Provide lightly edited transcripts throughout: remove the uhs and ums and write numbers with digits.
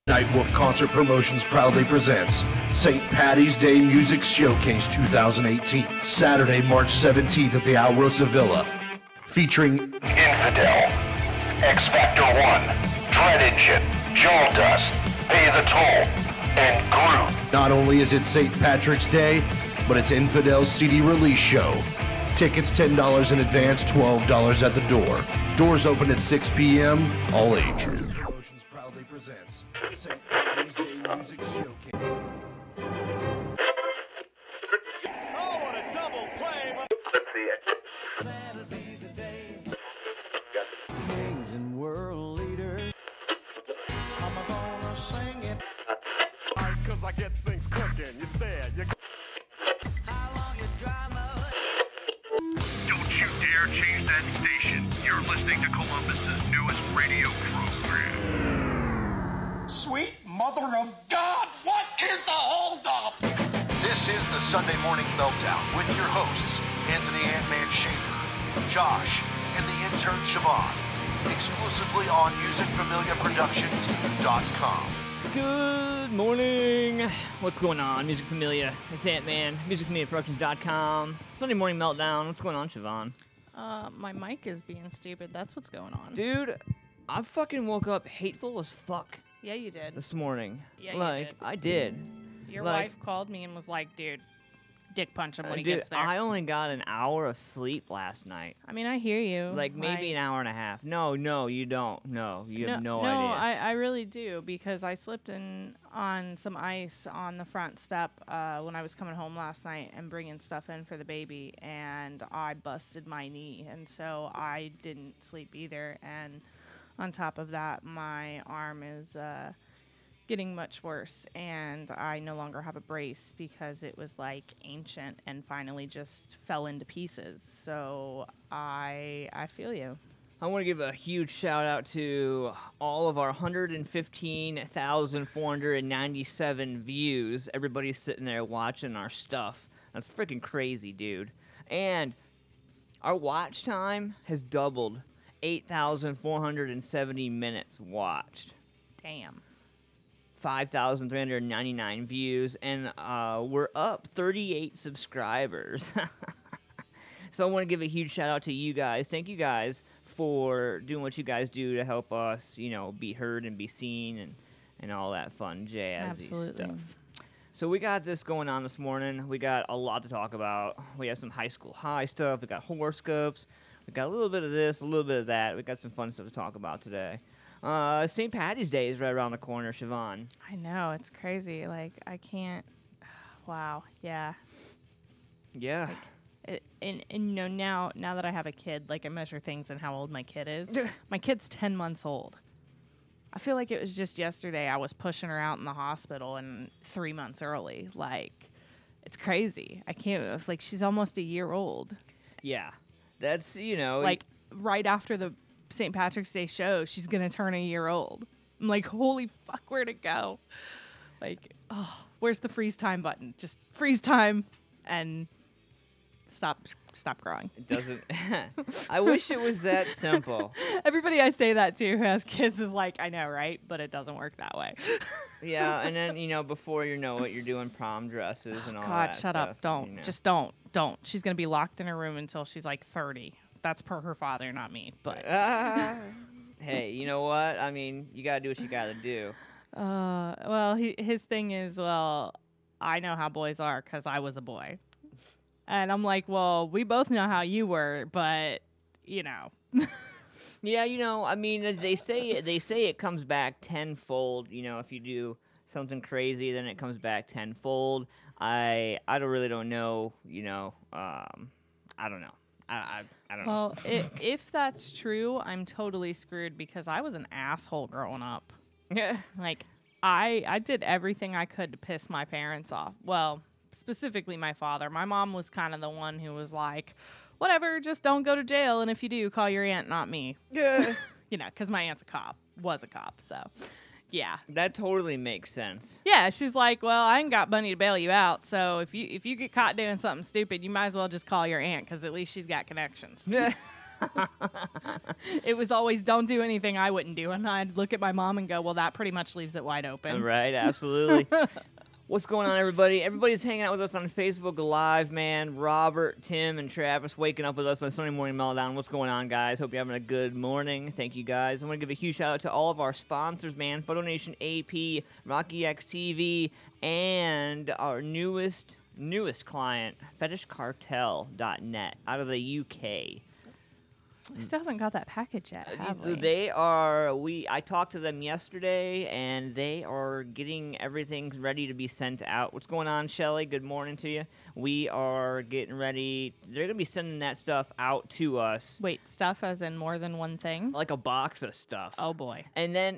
Nightwolf Concert Promotions proudly presents St. Patty's Day Music Showcase 2018, Saturday, March 17th at the Outlaw Villa, featuring Infidel, X Factor 1, Dread Engine, Jewel Dust, Pay the Toll, and Groot. Not only is it St. Patrick's Day, but it's Infidel's CD release show. Tickets $10 in advance, $12 at the door. Doors open at 6 p.m., all ages. Promotions proudly presents St. Patty's Day Music Showcase. Oh, what a double play! That'll be the day. Amazing world leader. I'm gonna sing it. Cause I get things cooking. You stare, you How long you drama? Don't you dare change that station. You're listening to Columbus's newest radio program. Sweet mother of God, what is the holdup? This is the Sunday Morning Meltdown with your hosts, Anthony Ant-Man Schaefer, Josh, and the intern Siobhan, exclusively on MusicFamiliaProductions.com. Good morning. What's going on, Music Familia? It's Ant-Man, MusicFamiliaProductions.com. Sunday Morning Meltdown. What's going on, Siobhan? My mic is being stupid. That's what's going on. Dude, I fucking woke up hateful as fuck Yeah, you did. this morning. Yeah, you like, did. I did. Your like- wife called me and was like, dude, dick punch him when he Dude, gets there. I only got an hour of sleep last night. I mean, I hear you. Like, maybe an hour and a half. No, you don't. No, you have no idea. No, I really do, because I slipped on some ice on the front step when I was coming home last night and bringing stuff in for the baby, and I busted my knee, and so I didn't sleep either. And on top of that, my arm is getting much worse, and I no longer have a brace because it was like ancient and finally just fell into pieces. So I feel you. I want to give a huge shout out to all of our 115,497 views. Everybody's sitting there watching our stuff. That's freaking crazy, dude. And our watch time has doubled. 8,470 minutes watched. Damn. 5,399 views, and we're up 38 subscribers. So I want to give a huge shout out to you guys. Thank you guys for doing what you guys do to help us, you know, be heard and be seen and all that fun jazzy Absolutely. stuff. So we got this going on this morning. We got a lot to talk about. We have some high school high stuff. We got horoscopes. We got a little bit of this, a little bit of that. We got some fun stuff to talk about today. St. Patty's Day is right around the corner, Siobhan. I know, it's crazy. Like, I can't. Wow. Yeah. Yeah. And you know, now that I have a kid, like, I measure things and how old my kid is. My kid's 10 months old. I feel like it was just yesterday I was pushing her out in the hospital and 3 months early. Like, it's crazy. I can't. It's like she's almost a year old. Yeah. That's, you know. Like, right after the St. Patrick's Day show, she's going to turn a year old. I'm like, holy fuck, where'd it go? Like, oh, where's the freeze time button? Just freeze time and stop growing. It doesn't. I wish it was that simple. Everybody I say that to who has kids is like, I know, right? But it doesn't work that way. Yeah, and then, you know, before you know it, you're doing prom dresses and all God, that shut stuff, up. Don't. you know. Just don't. She's going to be locked in her room until she's like 30. That's per her father, not me. But hey, you know what? I mean, you got to do what you got to do. well, his thing is, well, I know how boys are because I was a boy. And I'm like, well, we both know how you were, but, you know. Yeah, you know, I mean, they say it comes back tenfold. You know, if you do something crazy, then it comes back tenfold. I really don't know. You know, I don't know. I don't know. Well, if that's true, I'm totally screwed because I was an asshole growing up. Yeah. Like, I did everything I could to piss my parents off. Well, specifically my father. My mom was kind of the one who was like, whatever, just don't go to jail. And if you do, call your aunt, not me. Yeah. You know, because my aunt's was a cop. So, yeah. That totally makes sense. Yeah, she's like, well, I ain't got money to bail you out. So if you get caught doing something stupid, you might as well just call your aunt because at least she's got connections. Yeah. It was always, don't do anything I wouldn't do. And I'd look at my mom and go, well, that pretty much leaves it wide open. Right, absolutely. What's going on, everybody? Everybody's hanging out with us on Facebook Live, man. Robert, Tim, and Travis waking up with us on Sunday Morning Meltdown. What's going on, guys? Hope you're having a good morning. Thank you, guys. I want to give a huge shout out to all of our sponsors, man. Photo Nation AP, Rocky X TV, and our newest client, FetishCartel.net, out of the UK. We still haven't got that package yet, have we? They are. I talked to them yesterday, and they are getting everything ready to be sent out. What's going on, Shelly? Good morning to you. We are getting ready. They're gonna be sending that stuff out to us. Wait, stuff as in more than one thing? Like a box of stuff. Oh boy. And then,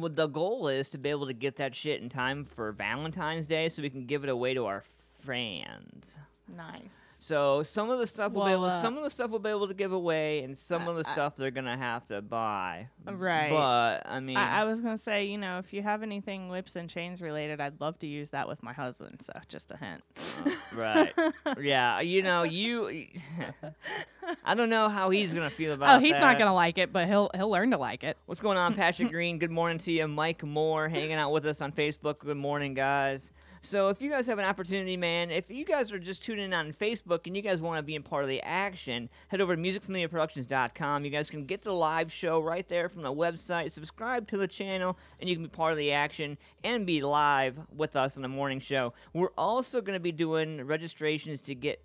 what the goal is to be able to get that shit in time for Valentine's Day, so we can give it away to our friends. Nice. So some of the stuff we'll be able to give away, and some of the stuff they're gonna have to buy. Right. But I mean, I was gonna say, if you have anything whips and chains related, I'd love to use that with my husband. So just a hint. Right. Yeah. You. I don't know how he's gonna feel about. Oh, he's not gonna like it, but he'll learn to like it. What's going on, Patrick Green? Good morning to you, Mike Moore, hanging out with us on Facebook. Good morning, guys. So if you guys have an opportunity, man, if you guys are just tuning in on Facebook and you guys want to be a part of the action, head over to musicfamiliaproductions.com. You guys can get the live show right there from the website, subscribe to the channel, and you can be part of the action and be live with us on the morning show. We're also going to be doing registrations to get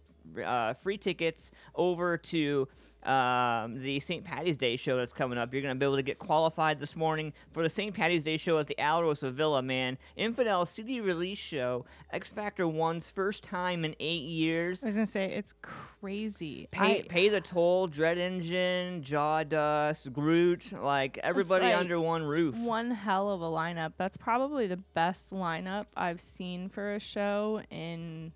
free tickets over to the St. Patty's Day show that's coming up. You're going to be able to get qualified this morning for the St. Patty's Day show at the Outlaw Villa, man. Infidel CD release show. X Factor 1's first time in 8 years. I was going to say, it's crazy. Pay the Toll, Dread Engine, Jawdust, Groot, like everybody under one roof. One hell of a lineup. That's probably the best lineup I've seen for a show in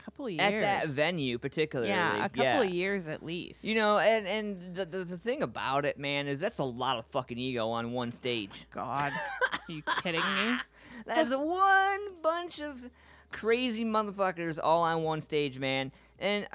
couple of years. At that venue, particularly. Yeah, a couple of years at least. And the thing about it, man, is that's a lot of fucking ego on one stage. God. Are you kidding me? That's one bunch of crazy motherfuckers all on one stage, man. And,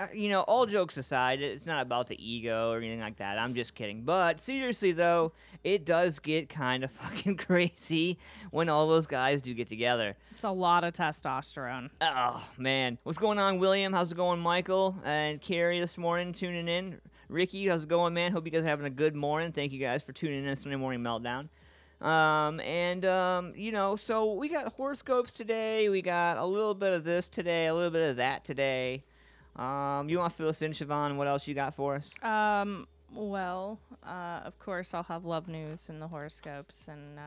all jokes aside, it's not about the ego or anything like that. I'm just kidding. But seriously, though, it does get kind of fucking crazy when all those guys do get together. It's a lot of testosterone. Oh, man. What's going on, William? How's it going, Michael? And Carrie this morning tuning in. Ricky, how's it going, man? Hope you guys are having a good morning. Thank you guys for tuning in Sunday Morning Meltdown. So we got horoscopes today. We got a little bit of this today, a little bit of that today. You want to fill us in, Siobhan? What else you got for us? Of course, I'll have love news in the horoscopes and,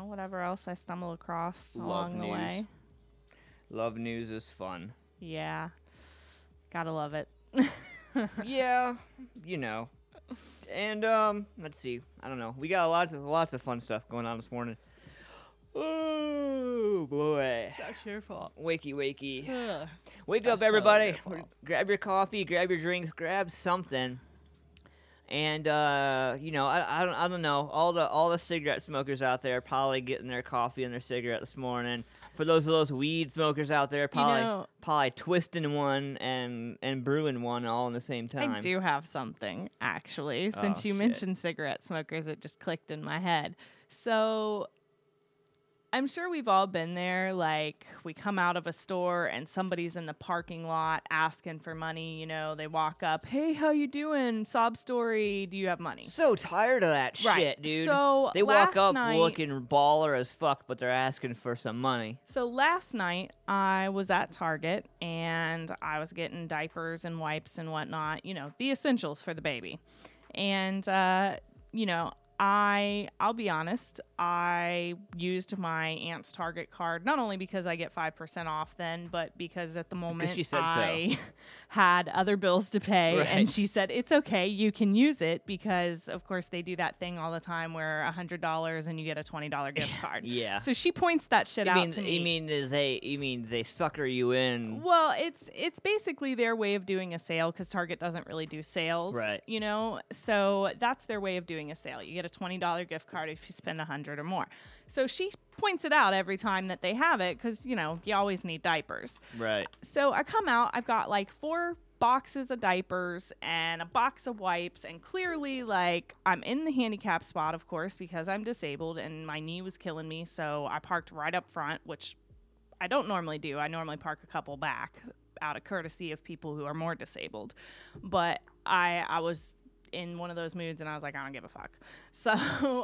whatever else I stumble across along the way. Love news is fun. Yeah. Gotta love it. Yeah, And, let's see. I don't know. We got lots of fun stuff going on this morning. Oh, boy. That's your fault. Wakey. Ugh. Wake up, everybody. Grab your coffee, grab your drinks, grab something. And, I don't know. All the cigarette smokers out there probably getting their coffee and their cigarette this morning. For those weed smokers out there, probably twisting one and brewing one all in the same time. I do have something, actually. Since you mentioned cigarette smokers, it just clicked in my head. So I'm sure we've all been there, like we come out of a store and somebody's in the parking lot asking for money, they walk up, hey, how you doing? Sob story, do you have money? So tired of that shit, dude. So they walk up looking baller as fuck, but they're asking for some money. So last night I was at Target and I was getting diapers and wipes and whatnot, the essentials for the baby. And, I'll be honest, I used my aunt's Target card, not only because I get 5% off then, but because at the moment I had other bills to pay. Right. And she said, it's okay, you can use it because, of course, they do that thing all the time where $100 and you get a $20 gift card. Yeah. So she points that shit out to me. You mean they sucker you in? Well, it's basically their way of doing a sale because Target doesn't really do sales. Right. So that's their way of doing a sale. You get a $20 gift card if you spend $100 or more. So she points it out every time that they have it because, you always need diapers. Right. So I come out, I've got like 4 boxes of diapers and a box of wipes, and clearly, like, I'm in the handicap spot, of course, because I'm disabled and my knee was killing me, so I parked right up front, which I don't normally do. I normally park a couple back out of courtesy of people who are more disabled. But I was in one of those moods, and I was like, I don't give a fuck. So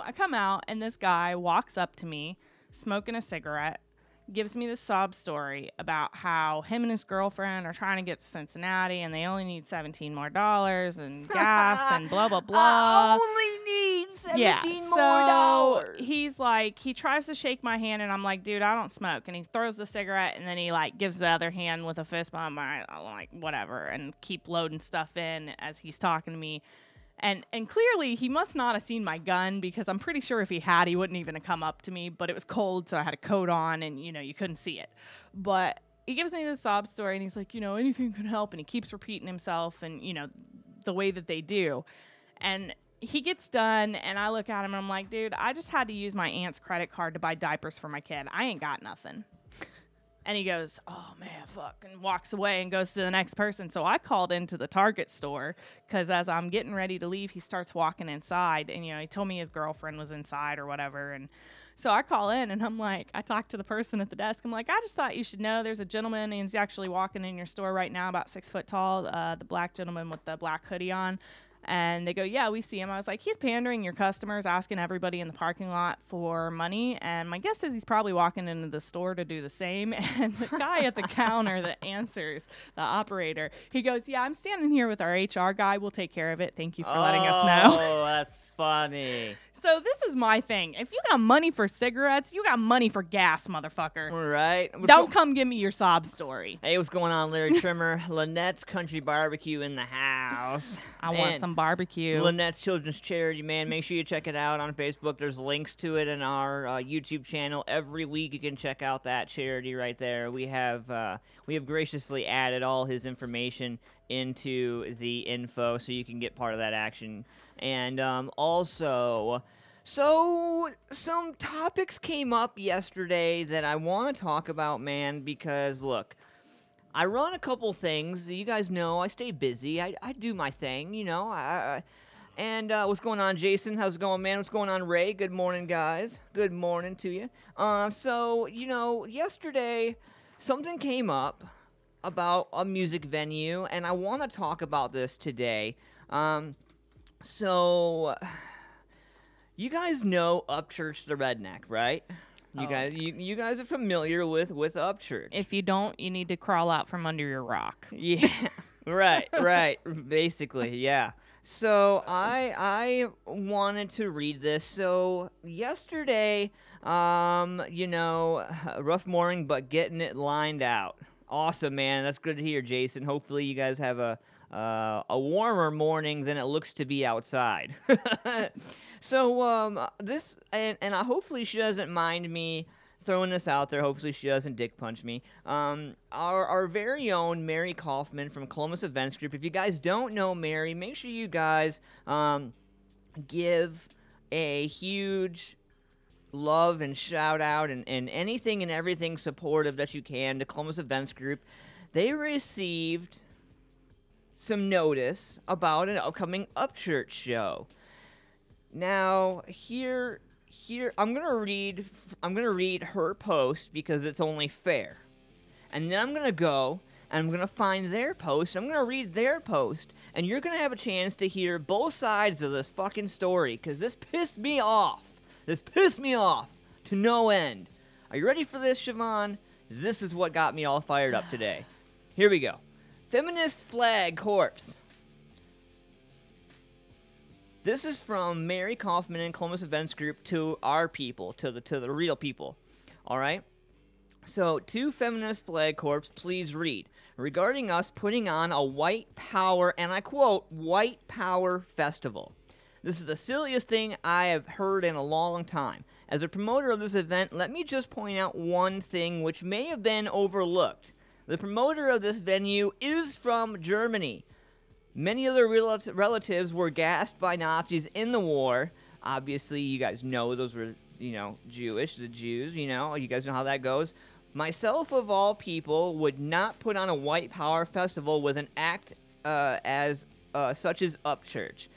I come out, and this guy walks up to me, smoking a cigarette, gives me this sob story about how him and his girlfriend are trying to get to Cincinnati, and they only need $17 more and gas and blah, blah, blah. I only need $17 more. He's like, he tries to shake my hand, and I'm like, dude, I don't smoke. And he throws the cigarette, and then he, like, gives the other hand with a fist bump. I'm like, whatever, and keep loading stuff in as he's talking to me. And clearly, he must not have seen my gun, because I'm pretty sure if he had, he wouldn't even have come up to me. But it was cold, so I had a coat on, and, you know, you couldn't see it. But he gives me this sob story, and he's like, you know, anything could help. And he keeps repeating himself and, you know, the way that they do. And he gets done, and I look at him, and I'm like, dude, I just had to use my aunt's credit card to buy diapers for my kid. I ain't got nothing. And he goes, oh, man, fuck, and walks away and goes to the next person. So I called into the Target store, because as I'm getting ready to leave, he starts walking inside. And, you know, he told me his girlfriend was inside or whatever. And so I call in, and I'm like, I talk to the person at the desk. I'm like, I just thought you should know there's a gentleman, and he's actually walking in your store right now, about 6 foot tall, the black gentleman with the black hoodie on. And they go, yeah, we see him. I was like, he's pandering your customers, asking everybody in the parking lot for money. And my guess is he's probably walking into the store to do the same. And the guy at the counter that answers, the operator, he goes, yeah, I'm standing here with our HR guy. We'll take care of it. Thank you for letting us know. Oh, that's funny. So this is my thing. If you got money for cigarettes, you got money for gas, motherfucker. All right. Don't come give me your sob story. Hey, what's going on, Larry Trimmer? Lynette's Country Barbecue in the house. I want some barbecue. Lynette's Children's Charity, man. Make sure you check it out on Facebook. There's links to it in our YouTube channel. Every week you can check out that charity right there. We have graciously added all his information into the info so you can get part of that action. And also, so some topics came up yesterday that I want to talk about, man, because, look, I run a couple things. You guys know I stay busy. I do my thing, you know. And what's going on, Jason? How's it going, man? What's going on, Ray? Good morning, guys. Good morning to you. So, you know, yesterday something came up about a music venue, and I want to talk about this today. So, you guys know Upchurch the Redneck, right? You guys are familiar with Upchurch. If you don't, you need to crawl out from under your rock. Yeah, right, basically, yeah. So I wanted to read this. So yesterday, you know, rough morning, but getting it lined out. Awesome, man. That's good to hear, Jason. Hopefully you guys have a warmer morning than it looks to be outside. So this, and hopefully she doesn't mind me throwing this out there. Hopefully she doesn't dick punch me. Our very own Mary Kaufman from Columbus Events Group. If you guys don't know Mary, make sure you guys give a huge love and shout out and anything and everything supportive that you can to Columbus Events Group. They received some notice about an upcoming Upchurch show. Now, here I'm gonna read her post because it's only fair, and then I'm gonna go and I'm gonna find their post. I'm gonna read their post, and you're gonna have a chance to hear both sides of this fucking story because this pissed me off. This pissed me off to no end. Are you ready for this, Siobhan? This is what got me all fired up today. Here we go. Feminist Flag Corps. This is from Mary Kaufman and Columbus Events Group to our people, to the real people. All right? So, to Feminist Flag Corps, please read. Regarding us putting on a white power, and I quote, white power festival. This is the silliest thing I have heard in a long time. As a promoter of this event, let me just point out one thing which may have been overlooked. The promoter of this venue is from Germany. Many of their relatives were gassed by Nazis in the war. Obviously, you guys know those were, you know, Jewish, the Jews, you know. You guys know how that goes. Myself, of all people, would not put on a white power festival with an act such as Upchurch.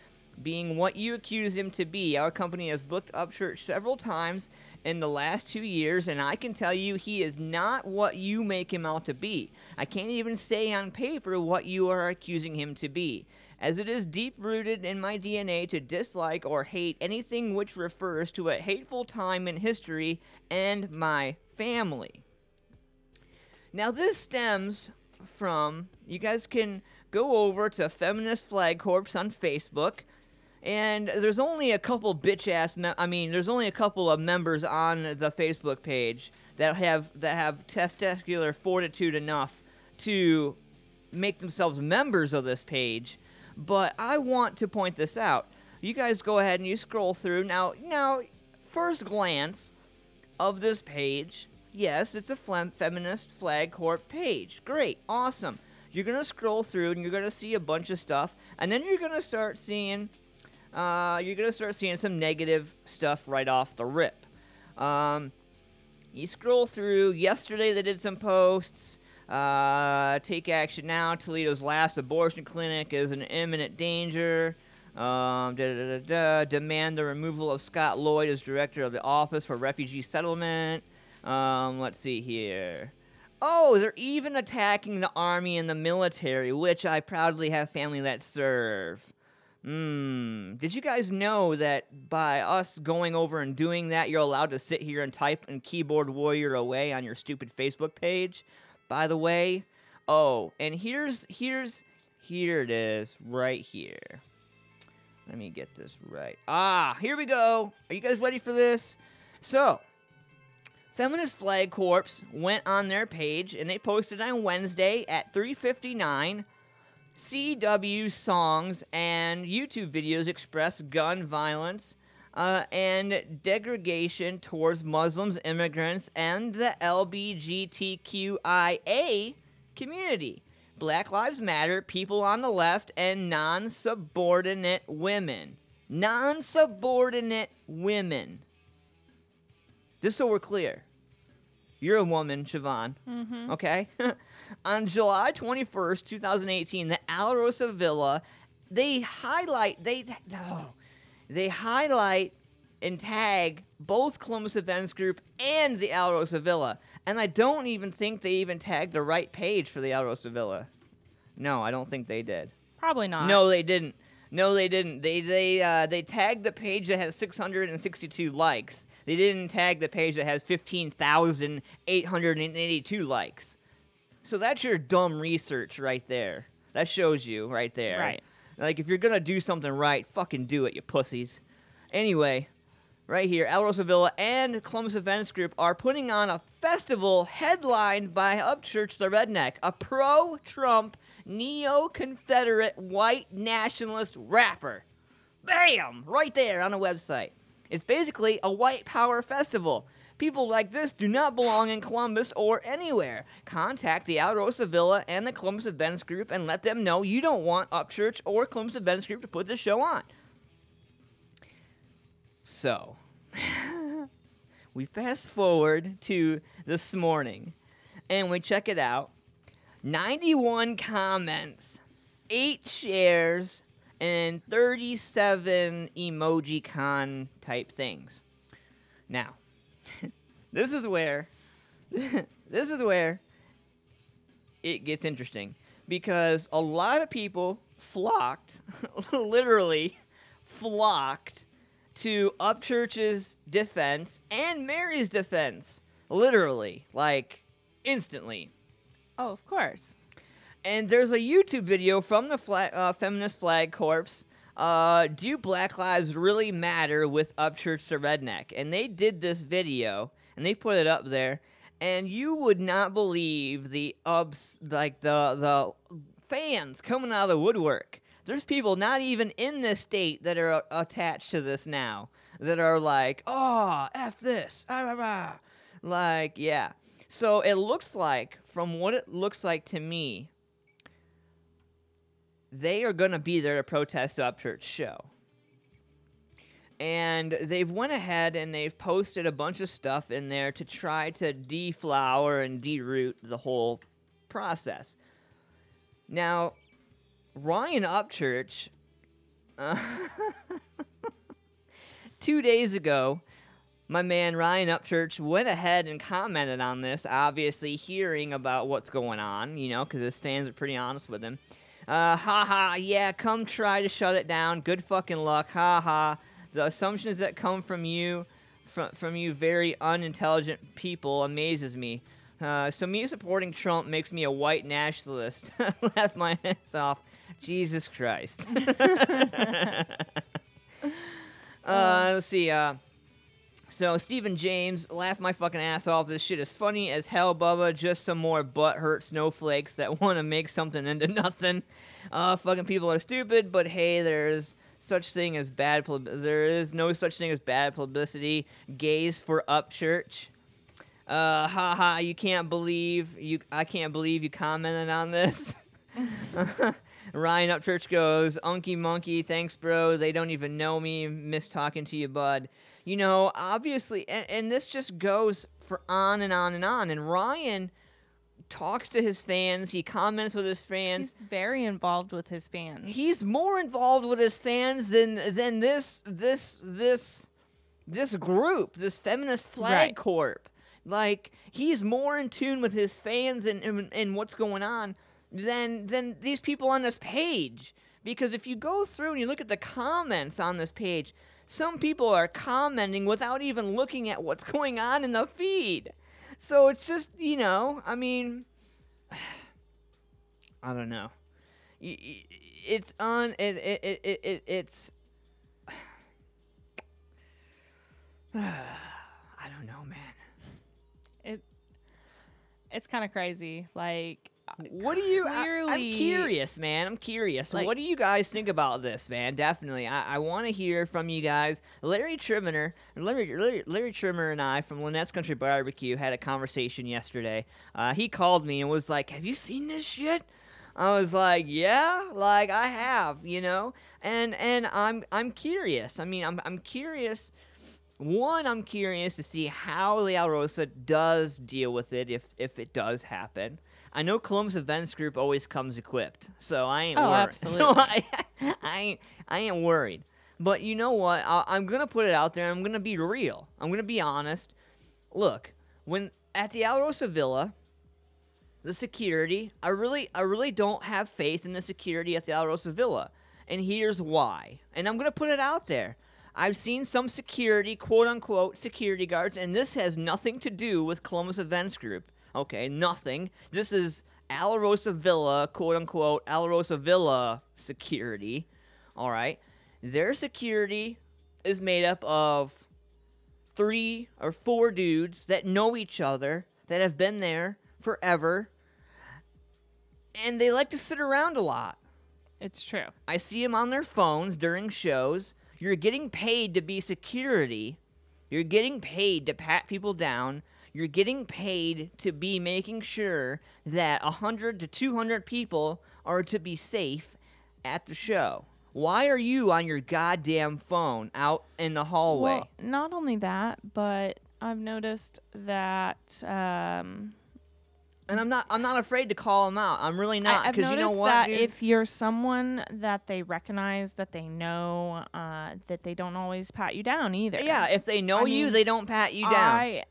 Being what you accuse him to be, our company has booked Upchurch several times in the last 2 years, and I can tell you he is not what you make him out to be. I can't even say on paper what you are accusing him to be, as it is deep-rooted in my DNA to dislike or hate anything which refers to a hateful time in history and my family. Now, this stems from, you guys can go over to Feminist Flag Corps on Facebook, and there's only a couple there's only a couple of members on the Facebook page that have testicular fortitude enough to make themselves members of this page. But I want to point this out. You guys go ahead and you scroll through. Now, first glance of this page, yes, it's a Feminist Flag Corps page. Great, awesome. You're gonna scroll through and you're gonna see a bunch of stuff, and then you're gonna start seeing some negative stuff right off the rip. You scroll through. Yesterday they did some posts. Take action now. Toledo's last abortion clinic is in imminent danger. Demand the removal of Scott Lloyd as director of the Office for Refugee Settlement. Let's see here. Oh, they're even attacking the army and the military, which I proudly have family that serve. Did you guys know that by us going over and doing that, you're allowed to sit here and type and keyboard warrior away on your stupid Facebook page? By the way, oh, and here it is, right here. Let me get this right. Here we go. Are you guys ready for this? So, Feminist Flag Corps went on their page, and they posted on Wednesday at 3:59, CW songs and YouTube videos express gun violence and degradation towards Muslims, immigrants, and the LGBTQIA community. Black Lives Matter, people on the left, and non-subordinate women. Non-subordinate women. Just so we're clear. You're a woman, Siobhan. Mm-hmm. Okay? On July 21st, 2018, the Alarosa Villa, they highlight and tag both Columbus Events Group and the Alarosa Villa. And I don't even think they even tagged the right page for the Alarosa Villa. No, I don't think they did. Probably not. No, they didn't. They tagged the page that has 662 likes. They didn't tag the page that has 15,882 likes. So that's your dumb research right there. That shows you right there. Right. Like, if you're gonna do something right, fucking do it, you pussies. Anyway, right here, Alarosa Villa and Columbus Events Group are putting on a festival headlined by Upchurch the Redneck, a pro-Trump, neo-Confederate, white nationalist rapper. Bam! Right there on the website. It's basically a white power festival. People like this do not belong in Columbus or anywhere. Contact the Alarosa Villa and the Columbus Events Group and let them know you don't want Upchurch or Columbus Events Group to put this show on. So, we fast forward to this morning, and we check it out. 91 comments, 8 shares, and 37 emoji con type things. Now, this is where it gets interesting, because a lot of people flocked, literally flocked, to Upchurch's defense and Mary's defense, literally, like, instantly. Oh, of course. And there's a YouTube video from the Feminist Flag Corps. Do Black Lives Really Matter with Upchurch the Redneck? And they did this video, and they put it up there, and you would not believe the fans coming out of the woodwork. There's people not even in this state that are attached to this now, that are like, oh, F this, like, yeah. So it looks like, from what it looks like to me, they are going to be there to protest the Upchurch show. And they've went ahead and they've posted a bunch of stuff in there to try to deflower and deroot the whole process. Now, Ryan Upchurch, 2 days ago, my man Ryan Upchurch went ahead and commented on this, obviously hearing about what's going on, you know, because his fans are pretty honest with him. Haha, yeah, come try to shut it down. Good fucking luck. Haha. The assumptions that come from you, from you very unintelligent people amazes me. So me supporting Trump makes me a white nationalist. Laugh my ass off. Jesus Christ. Let's see. So Stephen James, laugh my fucking ass off. This shit is funny as hell, Bubba. Just some more butthurt snowflakes that want to make something into nothing. Fucking people are stupid, but hey, there is no such thing as bad publicity. Gays for Upchurch. Haha, I can't believe you commented on this. Ryan Upchurch goes, Unky Monkey, thanks, bro. They don't even know me. Miss talking to you, bud. You know, obviously, and this just goes for on and on and on. And Ryan talks to his fans. He comments with his fans. He's very involved with his fans. He's more involved with his fans than this group, this feminist flag corp. Like, he's more in tune with his fans and what's going on than these people on this page. Because if you go through and you look at the comments on this page, some people are commenting without even looking at what's going on in the feed. So it's just, you know, I mean, I don't know. It's it's I don't know, man. It's kind of crazy. Like, what do you? Clearly, I'm curious, man. I'm curious. Like, what do you guys think about this, man? Definitely, I want to hear from you guys. Larry Trimmer and I from Lynette's Country Barbecue had a conversation yesterday. He called me and was like, "Have you seen this shit?" I was like, "Yeah, like I have, you know." And I'm curious. I mean, I'm curious. One, I'm curious to see how La Rosa does deal with it if it does happen. I know Columbus Events Group always comes equipped, so I ain't worried. Absolutely. So I ain't worried. But you know what? I'm gonna put it out there. I'm gonna be real. I'm gonna be honest. Look, when at the La Rosa Villa, the security, I really don't have faith in the security at the La Rosa Villa, and here's why. And I'm gonna put it out there. I've seen some security, quote-unquote, security guards, and this has nothing to do with Columbus Events Group. Okay, nothing. This is La Rosa Villa, quote-unquote, La Rosa Villa security. All right? Their security is made up of 3 or 4 dudes that know each other, that have been there forever, and they like to sit around a lot. It's true. I see them on their phones during shows. You're getting paid to be security. You're getting paid to pat people down. You're getting paid to be making sure that 100 to 200 people are to be safe at the show. Why are you on your goddamn phone out in the hallway? Well, not only that, but I've noticed that and I'm not afraid to call them out. I'm really not, I've because you know noticed what, that dude? if you're someone that they recognize, that they know, that they don't always pat you down either. Yeah, if they know you, they don't pat you down.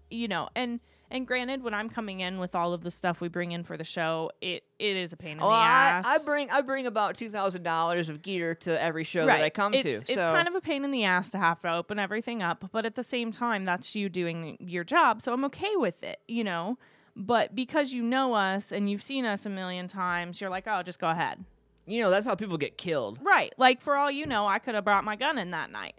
You know, and granted, when I'm coming in with all of the stuff we bring in for the show, it is a pain in the ass. I bring about $2,000 of gear to every show that I come to. It's kind of a pain in the ass to have to open everything up, but at the same time, that's you doing your job, so I'm okay with it, you know? But because you know us and you've seen us a million times, you're like, oh, just go ahead. You know, that's how people get killed. Right. Like, for all you know, I could have brought my gun in that night.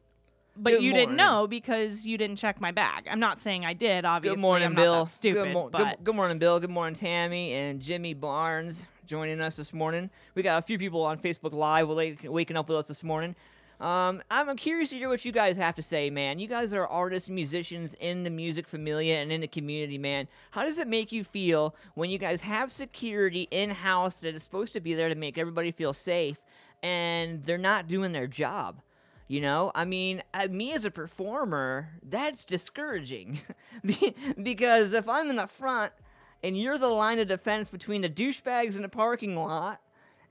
But Good you morning. didn't know because you didn't check my bag. I'm not saying I did, obviously. Good morning, I'm Bill. not that stupid, but good morning, Bill. Good morning, Tammy and Jimmy Barnes joining us this morning. We got a few people on Facebook Live waking up with us this morning. I'm curious to hear what you guys have to say, man. You guys are artists and musicians in the music familia and in the community, man. How does it make you feel when you guys have security in-house that is supposed to be there to make everybody feel safe, and they're not doing their job? You know, I mean, me as a performer, that's discouraging. Because if I'm in the front and you're the line of defense between the douchebags in the parking lot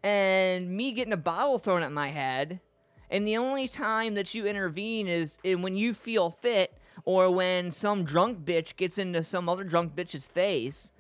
and me getting a bottle thrown at my head, and the only time that you intervene is when you feel fit or when some drunk bitch gets into some other drunk bitch's face.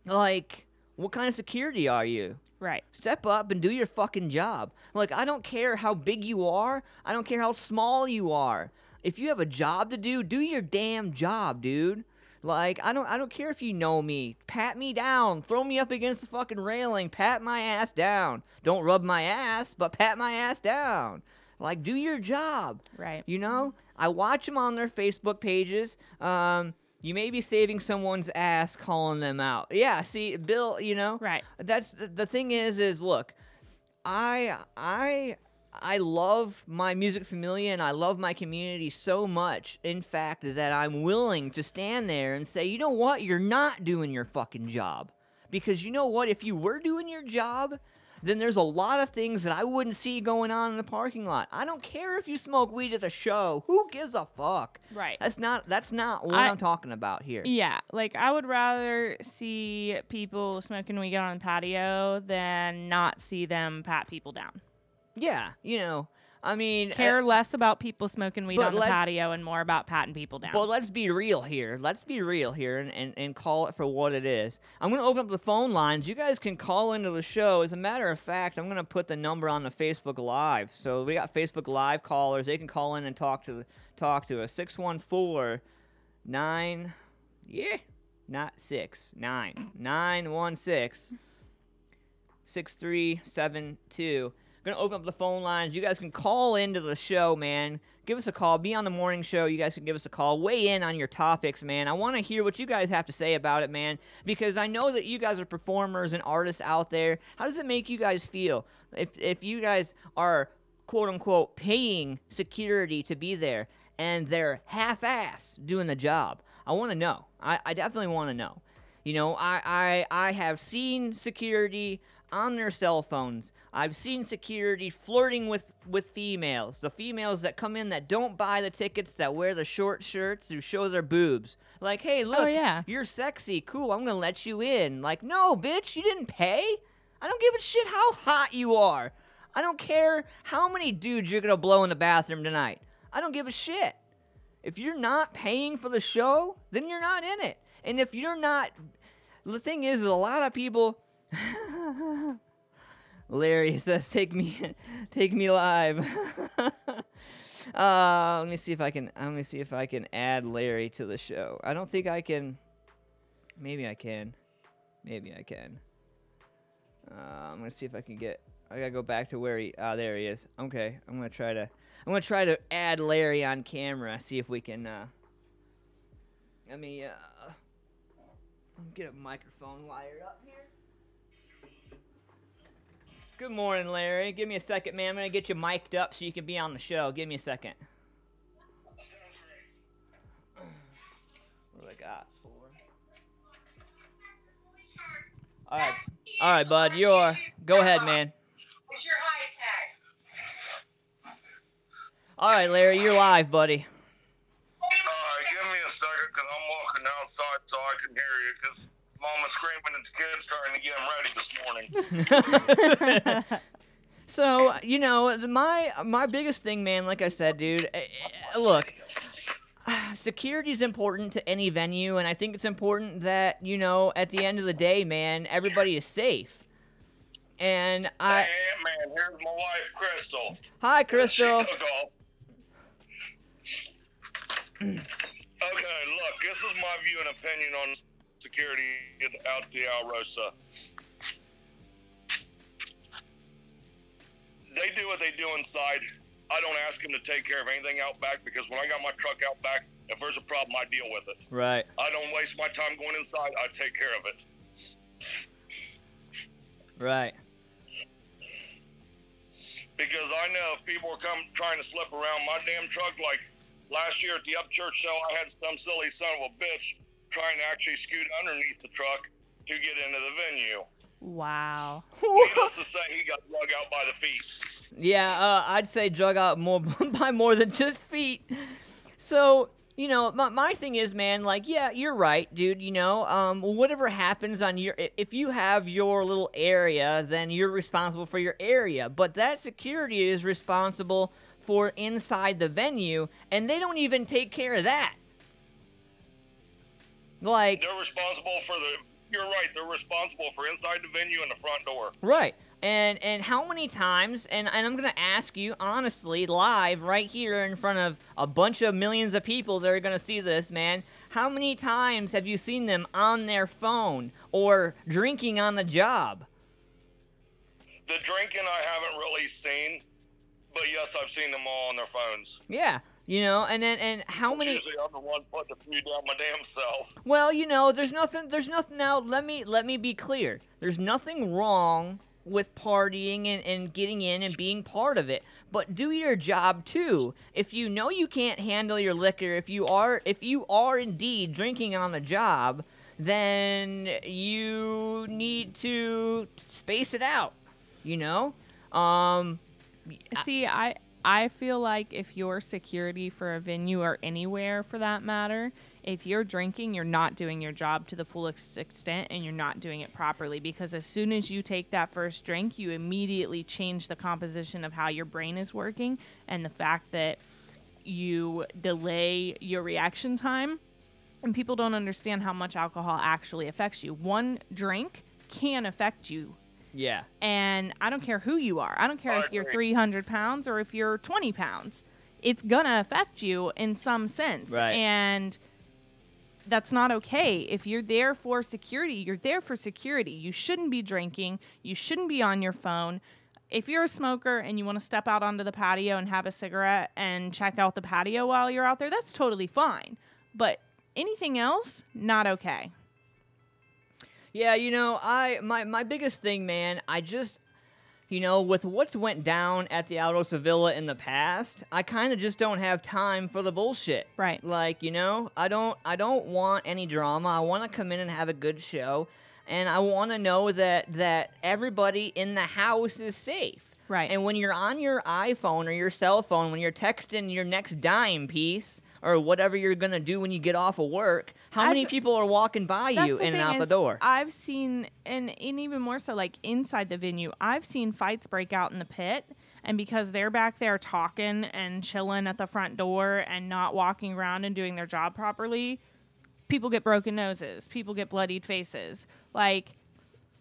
Like, what kind of security are you? Right. Step up and do your fucking job. Like, I don't care how big you are. I don't care how small you are. If you have a job to do your damn job, dude. Like, I don't care if you know me. Pat me down. Throw me up against the fucking railing. Pat my ass down. Don't rub my ass, but pat my ass down. Like, do your job. Right. You know? I watch them on their Facebook pages. You may be saving someone's ass calling them out. Yeah, see, Bill, you know? Right. That's the thing is look, I love my music Familia and I love my community so much, in fact, that I'm willing to stand there and say, you know what? You're not doing your fucking job. Because you know what? If you were doing your job, then there's a lot of things that I wouldn't see going on in the parking lot. I don't care if you smoke weed at the show. Who gives a fuck? Right. That's not what I'm talking about here. Yeah, like I would rather see people smoking weed on the patio than not see them pat people down. Yeah, you know, I mean... Care less about people smoking weed on the let's- patio and more about patting people down. But let's be real here. Let's be real here and call it for what it is. I'm going to open up the phone lines. You guys can call into the show. As a matter of fact, I'm going to put the number on the Facebook Live. So we got Facebook Live callers. They can call in and talk to us. 614-9... Yeah, not 6. 9. 916-6372. Gonna open up the phone lines. You guys can call into the show, man. Give us a call. Be on the morning show. You guys can give us a call. Weigh in on your topics, man. I want to hear what you guys have to say about it, man, because I know that you guys are performers and artists out there. How does it make you guys feel if you guys are, quote-unquote, paying security to be there and they're half-ass doing the job? I want to know. I definitely want to know. You know, I have seen security on their cell phones. I've seen security flirting with females. The females that come in that don't buy the tickets, that wear the short shirts, who show their boobs. Like, hey, look, you're sexy. Cool, I'm going to let you in. Like, no, bitch, you didn't pay. I don't give a shit how hot you are. I don't care how many dudes you're going to blow in the bathroom tonight. I don't give a shit. If you're not paying for the show, then you're not in it. And if you're not... The thing is a lot of people... Larry says, "Take me live." Let me see if I can add Larry to the show. I don't think I can. Maybe I can. I'm gonna see if I can get. I gotta go back to where he. There he is. Okay, I'm gonna try to add Larry on camera. See if we can. Let me get a microphone wired up here. Good morning, Larry. Give me a second, man. I'm going to get you mic'd up so you can be on the show. Give me a second. What do I got? 4. All right, bud. Go ahead, man. What's your high tag? All right, Larry. You're live, buddy. Give me a second, because I'm walking outside so I can hear you, because Mama's screaming at the kids trying to get them ready this morning. So, you know, my biggest thing, man, like I said, dude, look, security is important to any venue, and I think it's important that, you know, at the end of the day, man, everybody is safe. And Hey, man, here's my wife, Crystal. Hi, Crystal. She took off. Okay, look, this is my view and opinion on security out the Alrosa. They do what they do inside. I don't ask them to take care of anything out back, because when I got my truck out back, if there's a problem, I deal with it. Right. I don't waste my time going inside. I take care of it. Right. Because I know if people are trying to slip around my damn truck, like last year at the Upchurch show, I had some silly son of a bitch trying to actually scoot underneath the truck to get into the venue. Wow. Needless to say, he got drug out by the feet. Yeah, I'd say drug out by more than just feet. So, You know, my thing is, man, like, yeah, you're right, dude, you know, whatever happens on if you have your little area, then you're responsible for your area, but that security is responsible for inside the venue, and they don't even take care of that. Like, they're responsible for you're right, they're responsible for inside the venue and the front door. Right. And how many times, and I'm going to ask you honestly, live, right here in front of a bunch of millions of people that are going to see this, man, how many times have you seen them on their phone or drinking on the job? The drinking I haven't really seen, but yes, I've seen them all on their phones. Yeah. You know, and how many... Usually I'm the one putting the few down my damn self. Well, you know, there's nothing, now, let me be clear. There's nothing wrong with partying and getting in and being part of it, but do your job too. If you know you can't handle your liquor, if you are indeed drinking on the job, then you need to space it out, you know? See, I feel like if you're security for a venue or anywhere for that matter, if you're drinking, you're not doing your job to the full extent and you're not doing it properly, because as soon as you take that first drink, you immediately change the composition of how your brain is working, and the fact that you delay your reaction time, and people don't understand how much alcohol actually affects you. One drink can affect you. Yeah. And I don't care who you are. I don't care if you're 300 pounds or if you're 20 pounds. It's going to affect you in some sense. Right. And that's not okay. If you're there for security, you're there for security. You shouldn't be drinking. You shouldn't be on your phone. If you're a smoker and you want to step out onto the patio and have a cigarette and check out the patio while you're out there, that's totally fine. But anything else, not okay. Yeah, you know, my biggest thing, man, I just, you know, with what's went down at the Outlaw Villa in the past, I kind of just don't have time for the bullshit. Right. Like, you know, I don't want any drama. I want to come in and have a good show, and I want to know that everybody in the house is safe. Right. And when you're on your iPhone or your cell phone, when you're texting your next dime piece or whatever you're going to do when you get off of work, how many people are walking by you in and out the door? I've seen, and even more so, like inside the venue, I've seen fights break out in the pit, and because they're back there talking and chilling at the front door and not walking around and doing their job properly, people get broken noses, people get bloodied faces. Like,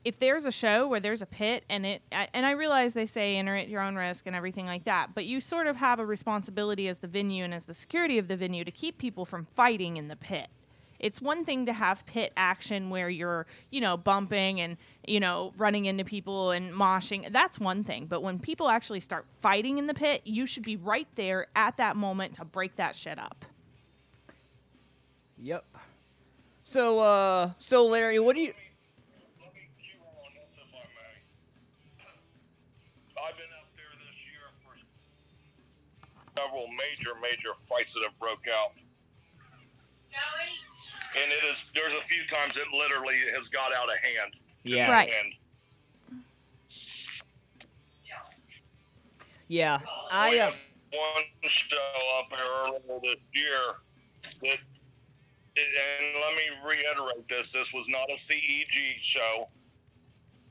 if there's a show where there's a pit and I realize they say enter at your own risk and everything like that, but you sort of have a responsibility as the venue and as the security of the venue to keep people from fighting in the pit. It's one thing to have pit action where you're, you know, bumping and, you know, running into people and moshing. That's one thing. But when people actually start fighting in the pit, you should be right there at that moment to break that shit up. Yep. So Larry, what do you... Let me cue on this if I may. I've been up there this year for several major fights that have broke out. And there's a few times it literally has got out of hand. Yeah. Right. Yeah. We had one show up here earlier this year and let me reiterate this was not a CEG show.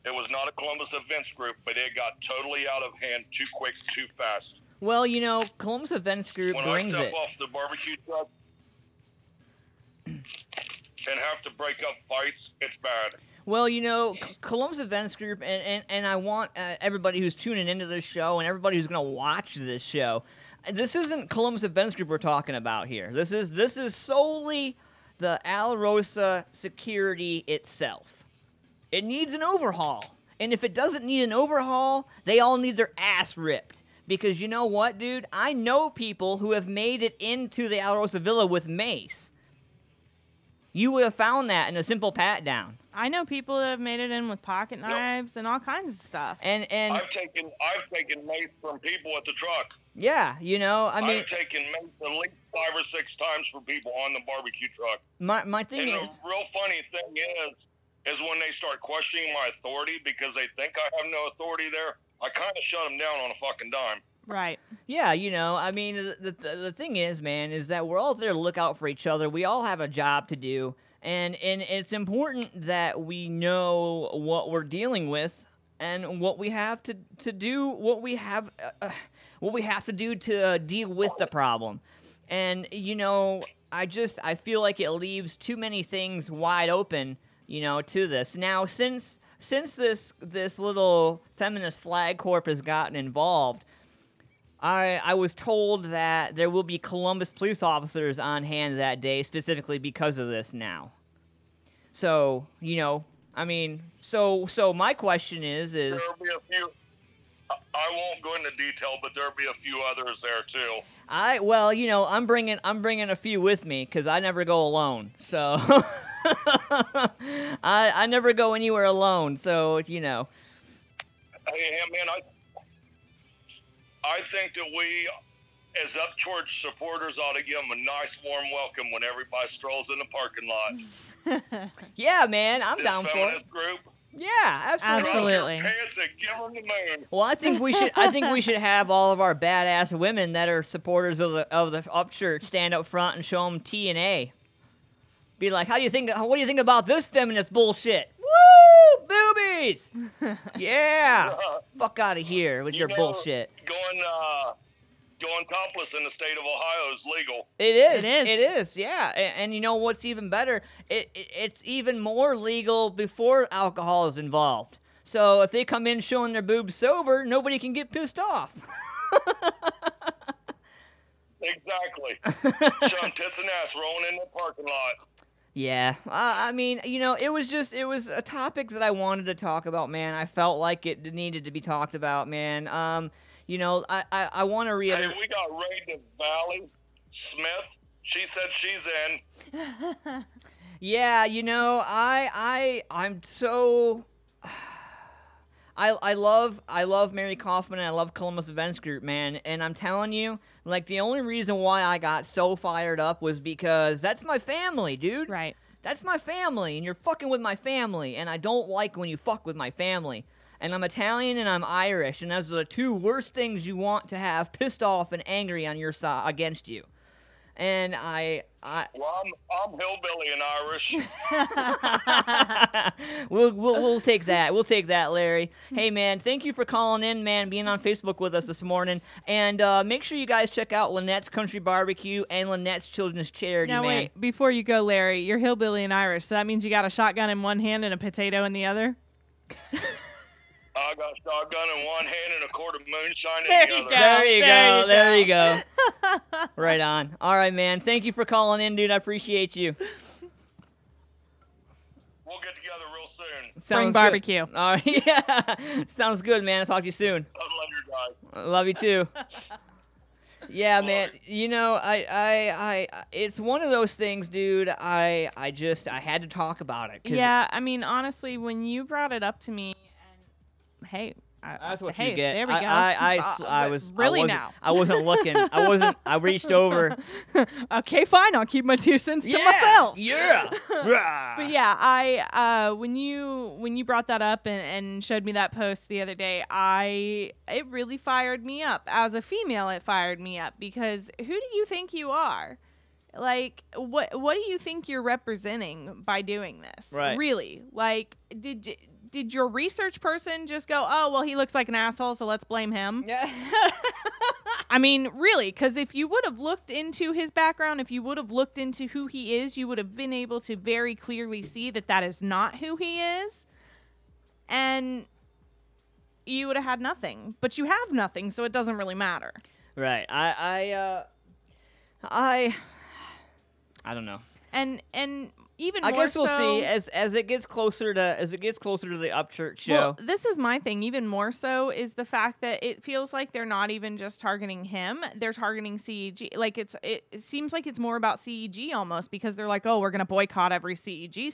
It was not a Columbus Events Group, but it got totally out of hand too quick, too fast. Well, you know, Columbus Events Group brings it. When I step off the barbecue truck and have to break up fights, it's bad. Well, you know, Columbus Events Group, and I want everybody who's tuning into this show and everybody who's going to watch this show, this isn't Columbus Events Group we're talking about here. This is solely the Al Rosa security itself. It needs an overhaul. And if it doesn't need an overhaul, they all need their ass ripped. Because you know what, dude? I know people who have made it into the Al Rosa Villa with mace. You would have found that in a simple pat down. I know people that have made it in with pocket knives and all kinds of stuff. And I've taken mace from people at the truck. Yeah, you know, I mean, I've taken mace at least 5 or 6 times for people on the barbecue truck. My thing and is, the real funny thing is when they start questioning my authority because they think I have no authority there, I kind of shut them down on a fucking dime. Right. Yeah, you know, I mean, the thing is, man, is that we're all there to look out for each other. We all have a job to do, and it's important that we know what we're dealing with and what we have to do, what we have to do to deal with the problem. And, you know, I feel like it leaves too many things wide open, you know, to this. Now, since this little feminist flag corp has gotten involved, I was told that there will be Columbus police officers on hand that day specifically because of this now. So, you know, I mean, so my question is There'll be a few. I won't go into detail, but there'll be a few others there too. Well, you know, I'm bringing a few with me because I never go alone. So I never go anywhere alone. So, you know. Hey, man, I think that we, as Upchurch supporters, ought to give them a nice, warm welcome when everybody strolls in the parking lot. Yeah, man, I'm this down for it. feminist group. Yeah, absolutely. Absolutely. Drop your pants and give them the moon. Well, I think we should have all of our badass women that are supporters of the Upchurch stand up front and show them T and A. Be like, what do you think about this feminist bullshit? Woo! Boobies! Yeah! Fuck out of here with your bullshit. Going topless in the state of Ohio is legal. It is, yeah. And you know what's even better? It's even more legal before alcohol is involved. So if they come in showing their boobs sober, nobody can get pissed off. Exactly. Show them tits and ass rolling in the parking lot. Yeah, I mean, you know, it was a topic that I wanted to talk about, man. I felt like it needed to be talked about, man. You know, I want to reiterate. Hey, we got Ray Valley Smith. She said she's in. Yeah, you know, I'm so. I love Mary Kaufman and I love Columbus Events Group, man. And I'm telling you, like, the only reason why I got so fired up was because that's my family, dude. Right. That's my family, and you're fucking with my family, and I don't like when you fuck with my family. And I'm Italian and I'm Irish, and those are the two worst things you want to have pissed off and angry on your side against you. And Well, I'm hillbilly and Irish. We'll take that. We'll take that, Larry. Hey, man, thank you for calling in, man, being on Facebook with us this morning. And make sure you guys check out Lynette's Country Barbecue and Lynette's Children's Charity, Now, man. wait, before you go, Larry, you're hillbilly and Irish, so that means you got a shotgun in one hand and a potato in the other? I got a shotgun in one hand and a quart of moonshine in There the you other. go. There you go. Right on. All right, man. Thank you for calling in, dude. I appreciate you. We'll get together real soon. Bring Sounds barbecue. Good. All right. Yeah. Sounds good, man. I'll talk to you soon. I love your guys. I love you too. Yeah, man. You know, I it's one of those things, dude. I had to talk about it. Yeah, I mean, honestly, when you brought it up to me, and hey, That's what hey, you get. there we go. I was really now. I wasn't looking. I reached over. Okay, fine. I'll keep my 2 cents to myself. Yeah. But yeah, when you brought that up and showed me that post the other day, it really fired me up. As a female, it fired me up because who do you think you are? Like, what do you think you're representing by doing this? Right. Really? Like, did your research person just go, oh, well, he looks like an asshole, so let's blame him? Yeah. I mean, really, because if you would have looked into his background, if you would have looked into who he is, you would have been able to very clearly see that that is not who he is. And you would have had nothing. But you have nothing, so it doesn't really matter. Right. I don't know. And even I more guess we'll so, see as it gets closer to the Upchurch show. Well, this is my thing. Even more so is the fact that it feels like they're not even just targeting him; they're targeting CEG. Like it seems like it's more about CEG almost because they're like, oh, we're gonna boycott every CEG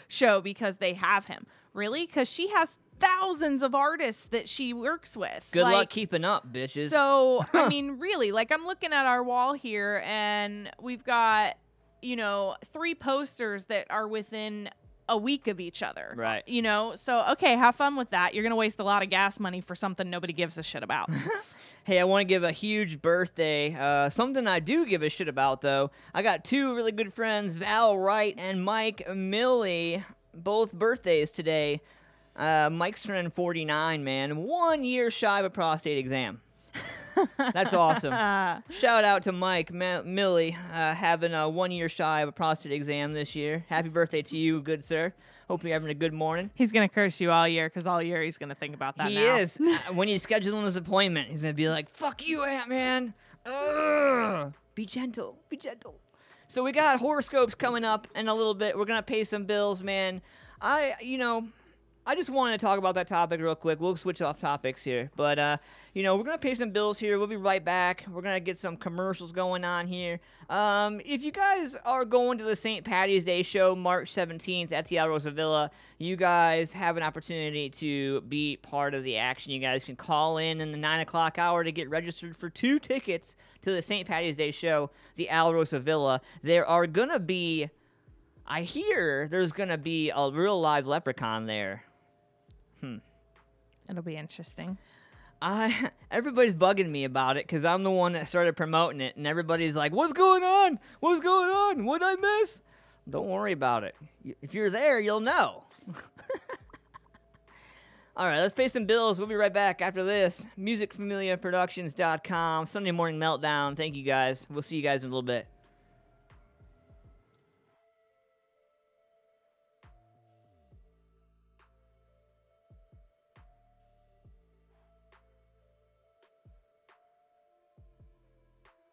show because they have him. Really? Because she has thousands of artists that she works with. Good luck keeping up, bitches. So I mean, really, like I'm looking at our wall here, and we've got 3 posters that are within a week of each other. Right. So, okay, have fun with that. You're going to waste a lot of gas money for something nobody gives a shit about. Hey, I want to give a huge birthday. Something I do give a shit about, though. I got two really good friends, Val Wright and Mike Millie, both birthdays today. Mike's turning 49, man. 1 year shy of a prostate exam. That's awesome. Shout out to Mike Millie, having 1 year shy of a prostate exam this year. Happy birthday to you, good sir. Hope you're having a good morning. He's going to curse you all year because all year he's going to think about that He now. is. When he's scheduling his appointment, he's going to be like, fuck you, Ant-Man. Ugh. Be gentle. Be gentle. So we got horoscopes coming up in a little bit. We're going to pay some bills, man. I just wanted to talk about that topic real quick. We'll switch off topics here. But, we're going to pay some bills here. We'll be right back. We're going to get some commercials going on here. If you guys are going to the St. Patty's Day show March 17th at the Alrosa Villa, you guys have an opportunity to be part of the action. You guys can call in the 9 o'clock hour to get registered for 2 tickets to the St. Patty's Day show, the Alrosa Villa. There are going to be, I hear there's going to be a real live leprechaun there. It'll be interesting. Everybody's bugging me about it because I'm the one that started promoting it, and everybody's like, what's going on? What's going on? What'd I miss? Don't worry about it. If you're there, you'll know. All right, let's pay some bills. We'll be right back after this. MusicFamiliaProductions.com, Sunday Morning Meltdown. Thank you, guys. We'll see you guys in a little bit.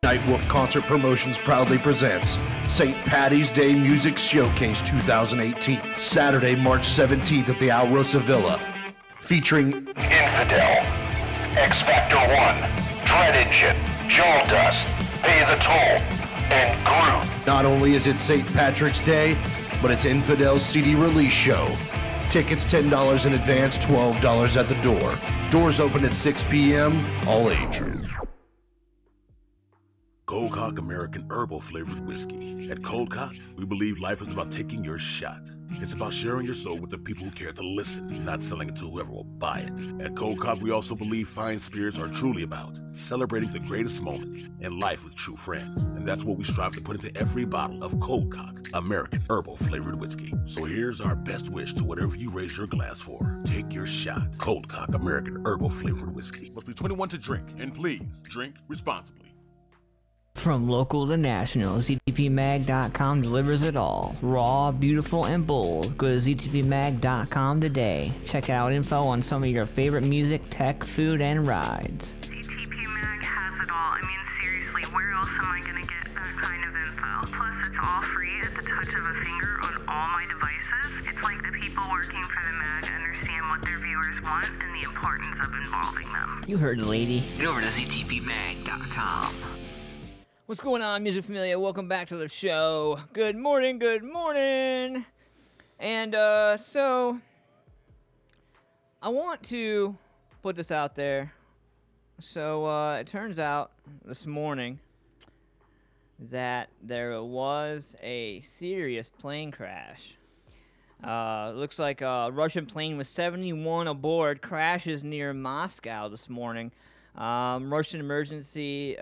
Nightwolf Concert Promotions proudly presents St. Patty's Day Music Showcase 2018, Saturday, March 17th at the Alrosa Villa, featuring Infidel, X Factor 1, Dread Engine, Jaw Dust, Pay the Toll, and Groot. Not only is it St. Patrick's Day, but it's Infidel's CD release show. Tickets $10 in advance, $12 at the door. Doors open at 6 p.m., all age. Cold Cock American Herbal Flavored Whiskey. At Cold Cock, we believe life is about taking your shot. It's about sharing your soul with the people who care to listen, not selling it to whoever will buy it. At Cold Cock, we also believe fine spirits are truly about celebrating the greatest moments in life with true friends. And that's what we strive to put into every bottle of Cold Cock American Herbal Flavored Whiskey. So here's our best wish to whatever you raise your glass for. Take your shot. Cold Cock American Herbal Flavored Whiskey. Must be 21 to drink, and please drink responsibly. From local to national, ZTPMag.com delivers it all. Raw, beautiful, and bold. Go to ZTPMag.com today. Check out info on some of your favorite music, tech, food, and rides. ZTP Mag has it all. I mean, seriously, where else am I going to get that kind of info? Plus, it's all free at the touch of a finger on all my devices. It's like the people working for the mag understand what their viewers want and the importance of involving them. You heard the lady. Get over to ZTPMag.com. What's going on, Music Familia? Welcome back to the show. Good morning, good morning. And, so, I want to put this out there. So, it turns out this morning that there was a serious plane crash. Looks like a Russian plane with 71 aboard crashes near Moscow this morning. Russian Emergencies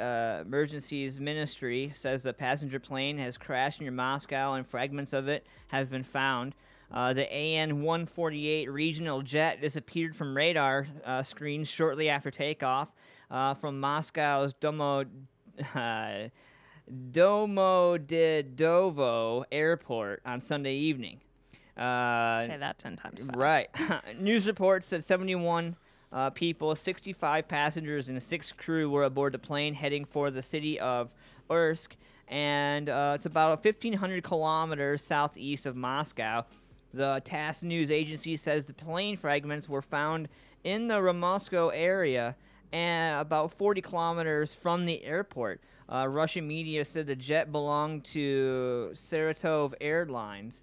Ministry says the passenger plane has crashed near Moscow and fragments of it have been found. The AN-148 regional jet disappeared from radar screens shortly after takeoff from Moscow's Domodedovo airport on Sunday evening. Say that 10 times fast. Right. News reports said 71 people, 65 passengers, and 6 crew were aboard the plane heading for the city of Ursk, and it's about 1,500 kilometers southeast of Moscow. The TASS news agency says the plane fragments were found in the Moscow area and about 40 kilometers from the airport. Russian media said the jet belonged to Saratov Airlines.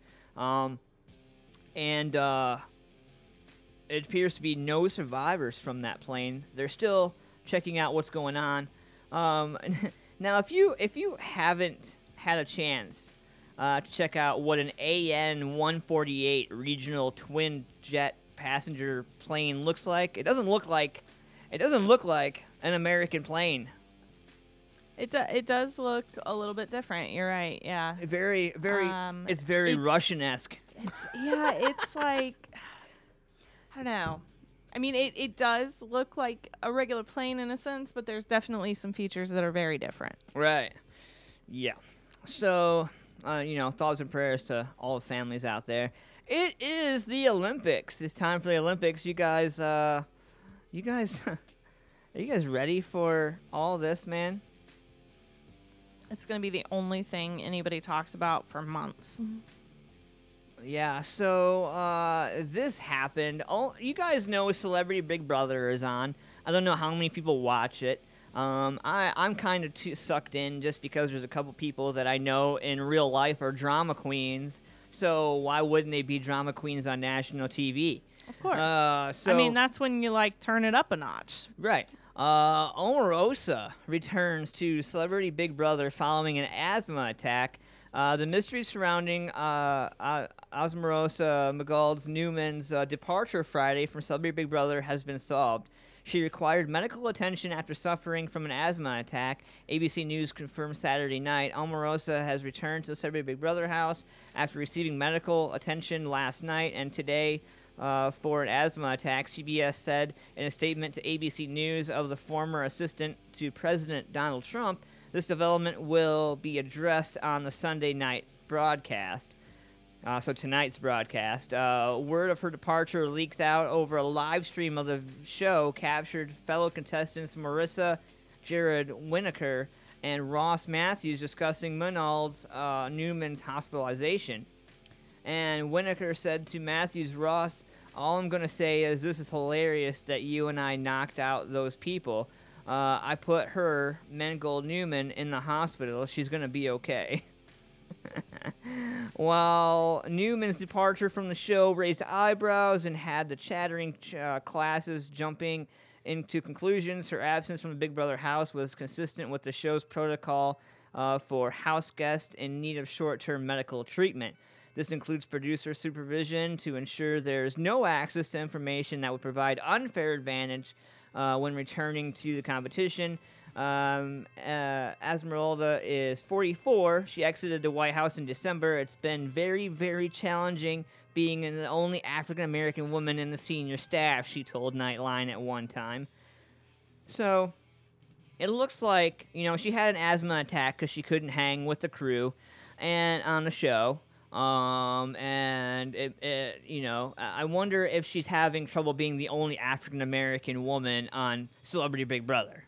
It appears to be no survivors from that plane. They're still checking out what's going on. Now, if you haven't had a chance to check out what an AN-148 regional twin jet passenger plane looks like, it doesn't look like an American plane. It does look a little bit different. You're right. Yeah. Very, it's very Russian-esque. It's like, I don't know. I mean, it does look like a regular plane in a sense, but there's definitely some features that are very different. Right. Yeah. So, thoughts and prayers to all the families out there. It is the Olympics. It's time for the Olympics. You guys, are you guys ready for all this, man? It's going to be the only thing anybody talks about for months. Yeah, so this happened. Oh, you guys know Celebrity Big Brother is on. I don't know how many people watch it. I'm kind of too sucked in just because there's a couple people that I know in real life are drama queens. So why wouldn't they be drama queens on national TV? Of course. I mean, that's when you, turn it up a notch. Right. Omarosa returns to Celebrity Big Brother following an asthma attack. The mystery surrounding Omarosa McGuld's Newman's departure Friday from Celebrity Big Brother has been solved. She required medical attention after suffering from an asthma attack. ABC News confirmed Saturday night. Omarosa has returned to the Celebrity Big Brother house after receiving medical attention last night and today for an asthma attack. CBS said in a statement to ABC News of the former assistant to President Donald Trump, this development will be addressed on the Sunday night broadcast. So tonight's broadcast. Word of her departure leaked out over a live stream of the show, captured fellow contestants Marissa Jared Winokur and Ross Matthews discussing Newman's hospitalization. And Winokur said to Matthews, Ross, all I'm going to say is this is hilarious that you and I knocked out those people. I put her, Mengold Newman, in the hospital. She's going to be okay. While Newman's departure from the show raised eyebrows and had the chattering classes jumping into conclusions, her absence from the Big Brother house was consistent with the show's protocol for house guests in need of short-term medical treatment. This includes producer supervision to ensure there's no access to information that would provide unfair advantage when returning to the competition. Esmeralda is 44. She exited the White House in December. It's been very, very challenging being the only African-American woman in the senior staff, she told Nightline at one time. So, it looks like, she had an asthma attack because she couldn't hang with the crew and on the show. And I wonder if she's having trouble being the only African-American woman on Celebrity Big Brother.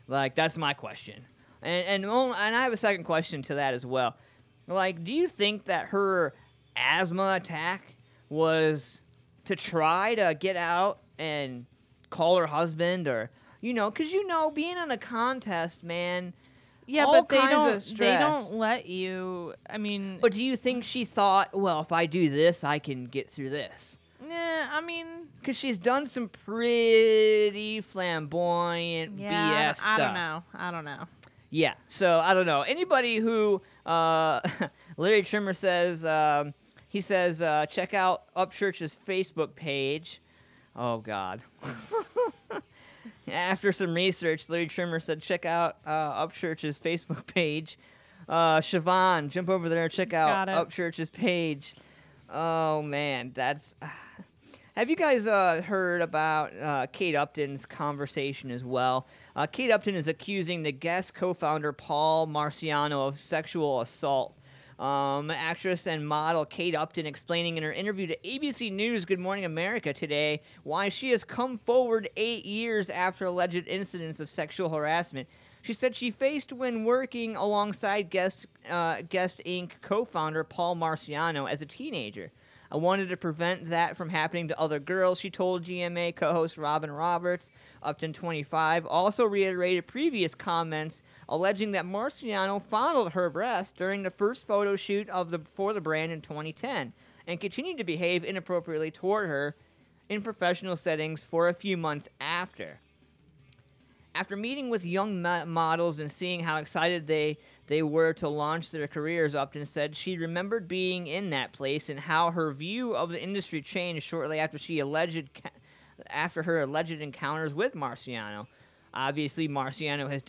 That's my question. And I have a second question to that as well. Do you think that her asthma attack was to try to get out and call her husband or, because, being on a contest, man, yeah, all but they kinds don't. of stress. They don't let you. I mean, but do you think she thought, well, if I do this, I can get through this? Yeah, I mean, because she's done some pretty flamboyant BS stuff. I don't know. Yeah, so I don't know. Anybody who Larry Trimmer says he says check out Upchurch's Facebook page. Oh God. After some research, Larry Trimmer said, check out Upchurch's Facebook page. Siobhan, jump over there and check out Upchurch's page. Oh, man, that's... Have you guys heard about Kate Upton's conversation as well? Kate Upton is accusing the guest co-founder Paul Marciano of sexual assault. Actress and model Kate Upton explaining in her interview to ABC News Good Morning America today why she has come forward 8 years after alleged incidents of sexual harassment. She said she faced when working alongside Guest Inc. co-founder Paul Marciano as a teenager. I wanted to prevent that from happening to other girls, she told GMA co-host Robin Roberts. Upton, 25, also reiterated previous comments alleging that Marciano fondled her breast during the first photo shoot for the brand in 2010 and continued to behave inappropriately toward her in professional settings for a few months after. After meeting with young models and seeing how excited they were to launch their careers, Upton said she remembered being in that place and how her view of the industry changed shortly after her alleged encounters with Marciano. Obviously, Marciano has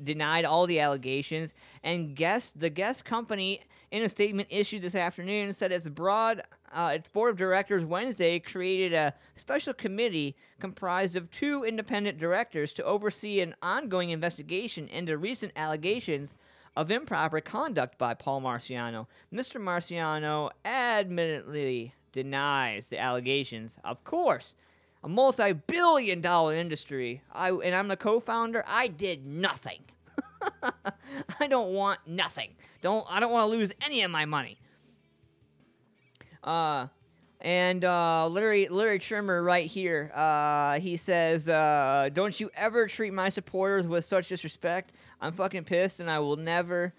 denied all the allegations, and the guest company, in a statement issued this afternoon, said its board of directors Wednesday created a special committee comprised of 2 independent directors to oversee an ongoing investigation into recent allegations of improper conduct by Paul Marciano. Mr. Marciano admittedly denies the allegations. Of course, a multi-billion-dollar industry, and I'm the co-founder, I did nothing. I don't want nothing. I don't want to lose any of my money. Larry Trimmer right here, he says, don't you ever treat my supporters with such disrespect. I'm fucking pissed, and I will never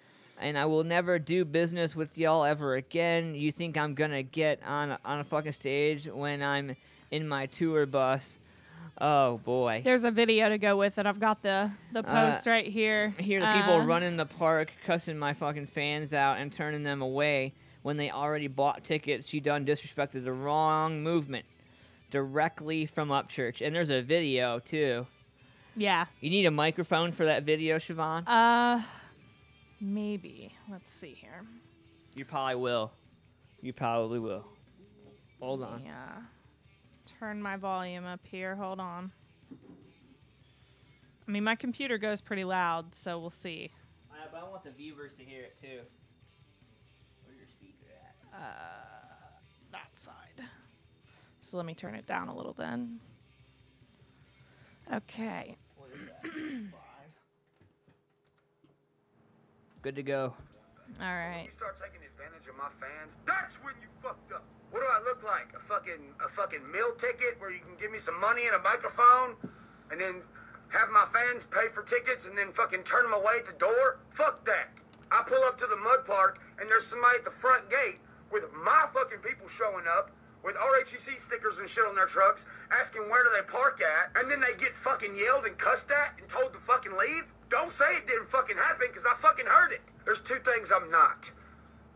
do business with y'all ever again. You think I'm gonna get on a fucking stage when I'm in my tour bus? Oh boy. There's a video to go with it. I've got the post right here. Here the people running the park, cussing my fucking fans out and turning them away when they already bought tickets. She done disrespected the wrong movement directly from Upchurch. And there's a video too. Yeah. You need a microphone for that video, Siobhan? Maybe. Let's see here. You probably will. You probably will. Hold on. Yeah. Turn my volume up here. Hold on. I mean, my computer goes pretty loud, so we'll see. But I want the viewers to hear it too. Where's your speaker at? That side. So let me turn it down a little then. Okay. What is that? 5. Good to go. All right. You start taking advantage of my fans, that's when you fucked up. What do I look like? A fucking meal ticket where you can give me some money and a microphone and then have my fans pay for tickets and then fucking turn them away at the door? Fuck that. I pull up to the mud park and there's somebody at the front gate with my fucking people showing up with RHEC stickers and shit on their trucks asking where do they park at, and then they get fucking yelled and cussed at and told to fucking leave? Don't say it didn't fucking happen, because I fucking heard it. There's 2 things I'm not.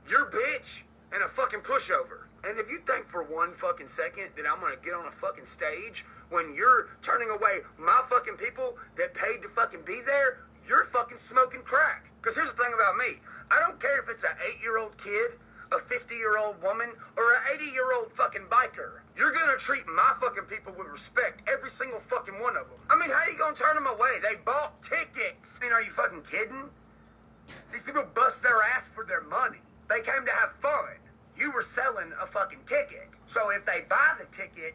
Your bitch and a fucking pushover. And if you think for one fucking second that I'm gonna get on a fucking stage when you're turning away my fucking people that paid to fucking be there, you're fucking smoking crack. Because here's the thing about me. I don't care if it's an 8-year-old kid, a 50-year-old woman, or an 80-year-old fucking biker. You're gonna treat my fucking people with respect, every single fucking one of them. I mean, how you gonna turn them away? They bought tickets. I mean, are you fucking kidding? These people bust their ass for their money. They came to have fun. You were selling a fucking ticket. So if they buy the ticket,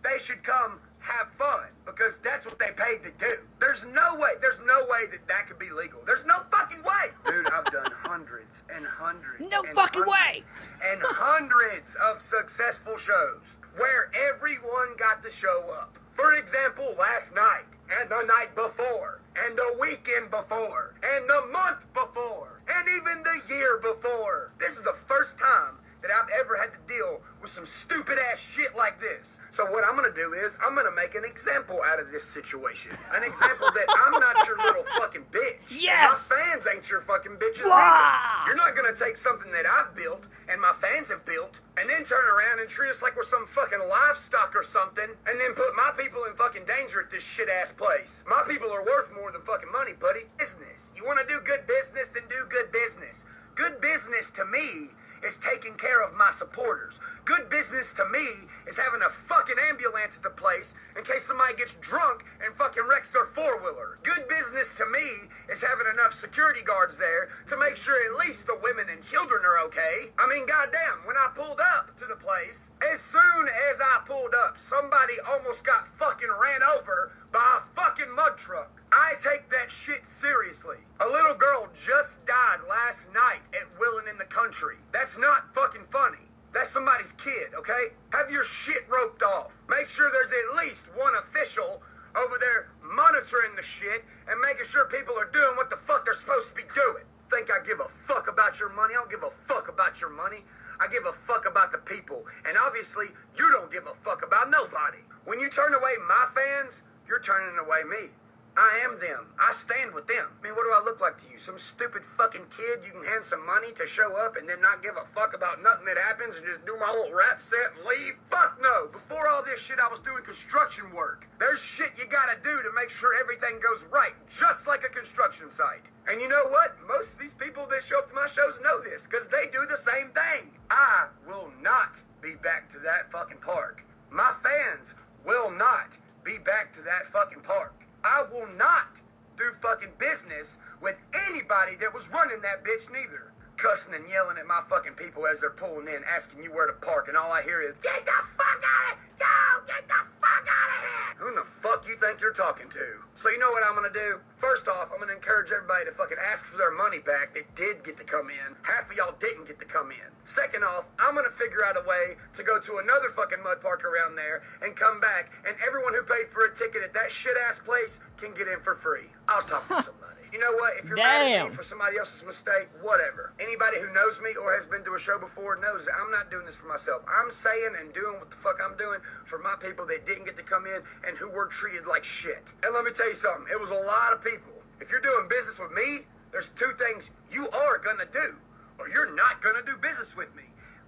they should come have fun, because that's what they paid to do. There's no way that could be legal. There's no fucking way. Dude, I've done hundreds and hundreds and hundreds of successful shows where everyone got to show up. For example, last night, and the night before, and the weekend before, and the month before, and even the year before. This is the first time that I've ever had to deal with some stupid ass shit like this. So what I'm gonna do is, I'm gonna make an example out of this situation. An example that I'm not your little fucking bitch. Yes! My fans ain't your fucking bitches either. You're not gonna take something that I've built, and my fans have built, and then turn around and treat us like we're some fucking livestock or something, and then put my people in fucking danger at this shit ass place. My people are worth more than fucking money, buddy. Business. You wanna do good business, then do good business. Good business to me is taking care of my supporters. Good business to me is having a fucking ambulance at the place in case somebody gets drunk and fucking wrecks their 4-wheeler. Good business to me is having enough security guards there to make sure at least the women and children are okay. I mean, goddamn, when I pulled up to the place, as soon as I pulled up, somebody almost got fucking ran over by a fucking mud truck. I take that shit seriously. A little girl just died last night at Willin in the Country. That's not fucking funny. That's somebody's kid, okay? Have your shit roped off. Make sure there's at least one official over there monitoring the shit and making sure people are doing what the fuck they're supposed to be doing. Think I give a fuck about your money? I don't give a fuck about your money. I give a fuck about the people. And obviously, you don't give a fuck about nobody. When you turn away my fans, you're turning away me. I am them. I stand with them. I mean, what do I look like to you? Some stupid fucking kid you can hand some money to show up and then not give a fuck about nothing that happens and just do my little rap set and leave? Fuck no. Before all this shit, I was doing construction work. There's shit you gotta do to make sure everything goes right, just like a construction site. And you know what? Most of these people that show up to my shows know this, because they do the same thing. I will not be back to that fucking park. My fans will not be back to that fucking park. I will not do fucking business with anybody that was running that bitch neither. Cussing and yelling at my fucking people as they're pulling in, asking you where to park, and all I hear is, get the fuck out of here! Yo, get the fuck out of here! Who in the fuck you think you're talking to? So you know what I'm gonna do? First off, I'm gonna encourage everybody to fucking ask for their money back that did get to come in. Half of y'all didn't get to come in. Second off, I'm gonna figure out a way to go to another fucking mud park around there and come back, and everyone who paid for a ticket at that shit-ass place can get in for free. I'll talk to somebody. You know what? If you're mad at me for somebody else's mistake, whatever. Anybody who knows me or has been to a show before knows that I'm not doing this for myself. I'm saying and doing what the fuck I'm doing for my people that didn't get to come in and who were treated like shit. And let me tell you something. It was a lot of people. If you're doing business with me, there's two things you are gonna do, or you're not gonna do business with me.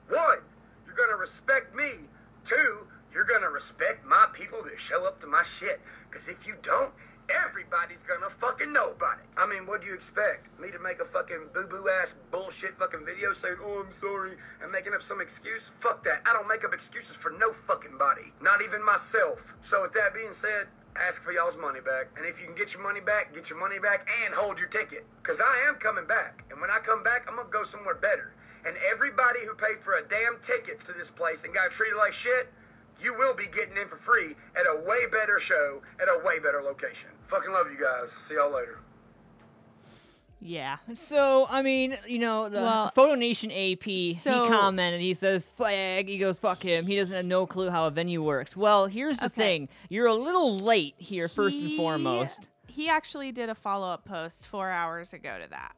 One, you're gonna respect me. Two, you're gonna respect my people that show up to my shit. Because if you don't, everybody's gonna fucking know about it. I mean, what do you expect? Me to make a fucking boo-boo ass bullshit fucking video saying, oh, I'm sorry, and making up some excuse? Fuck that. I don't make up excuses for no fucking body. Not even myself. So with that being said, ask for y'all's money back. And if you can get your money back and hold your ticket. Because I am coming back. And when I come back, I'm gonna go somewhere better. And everybody who paid for a damn ticket to this place and got treated like shit, you will be getting in for free at a way better show, at a way better location. Fucking love you guys. See y'all later. Yeah. So, I mean, you know, the Photo Nation AP, he commented, he says, flag, he goes, fuck him. He doesn't have no clue how a venue works. Well, here's the thing. You're a little late here, first and foremost. He actually did a follow-up post 4 hours ago to that.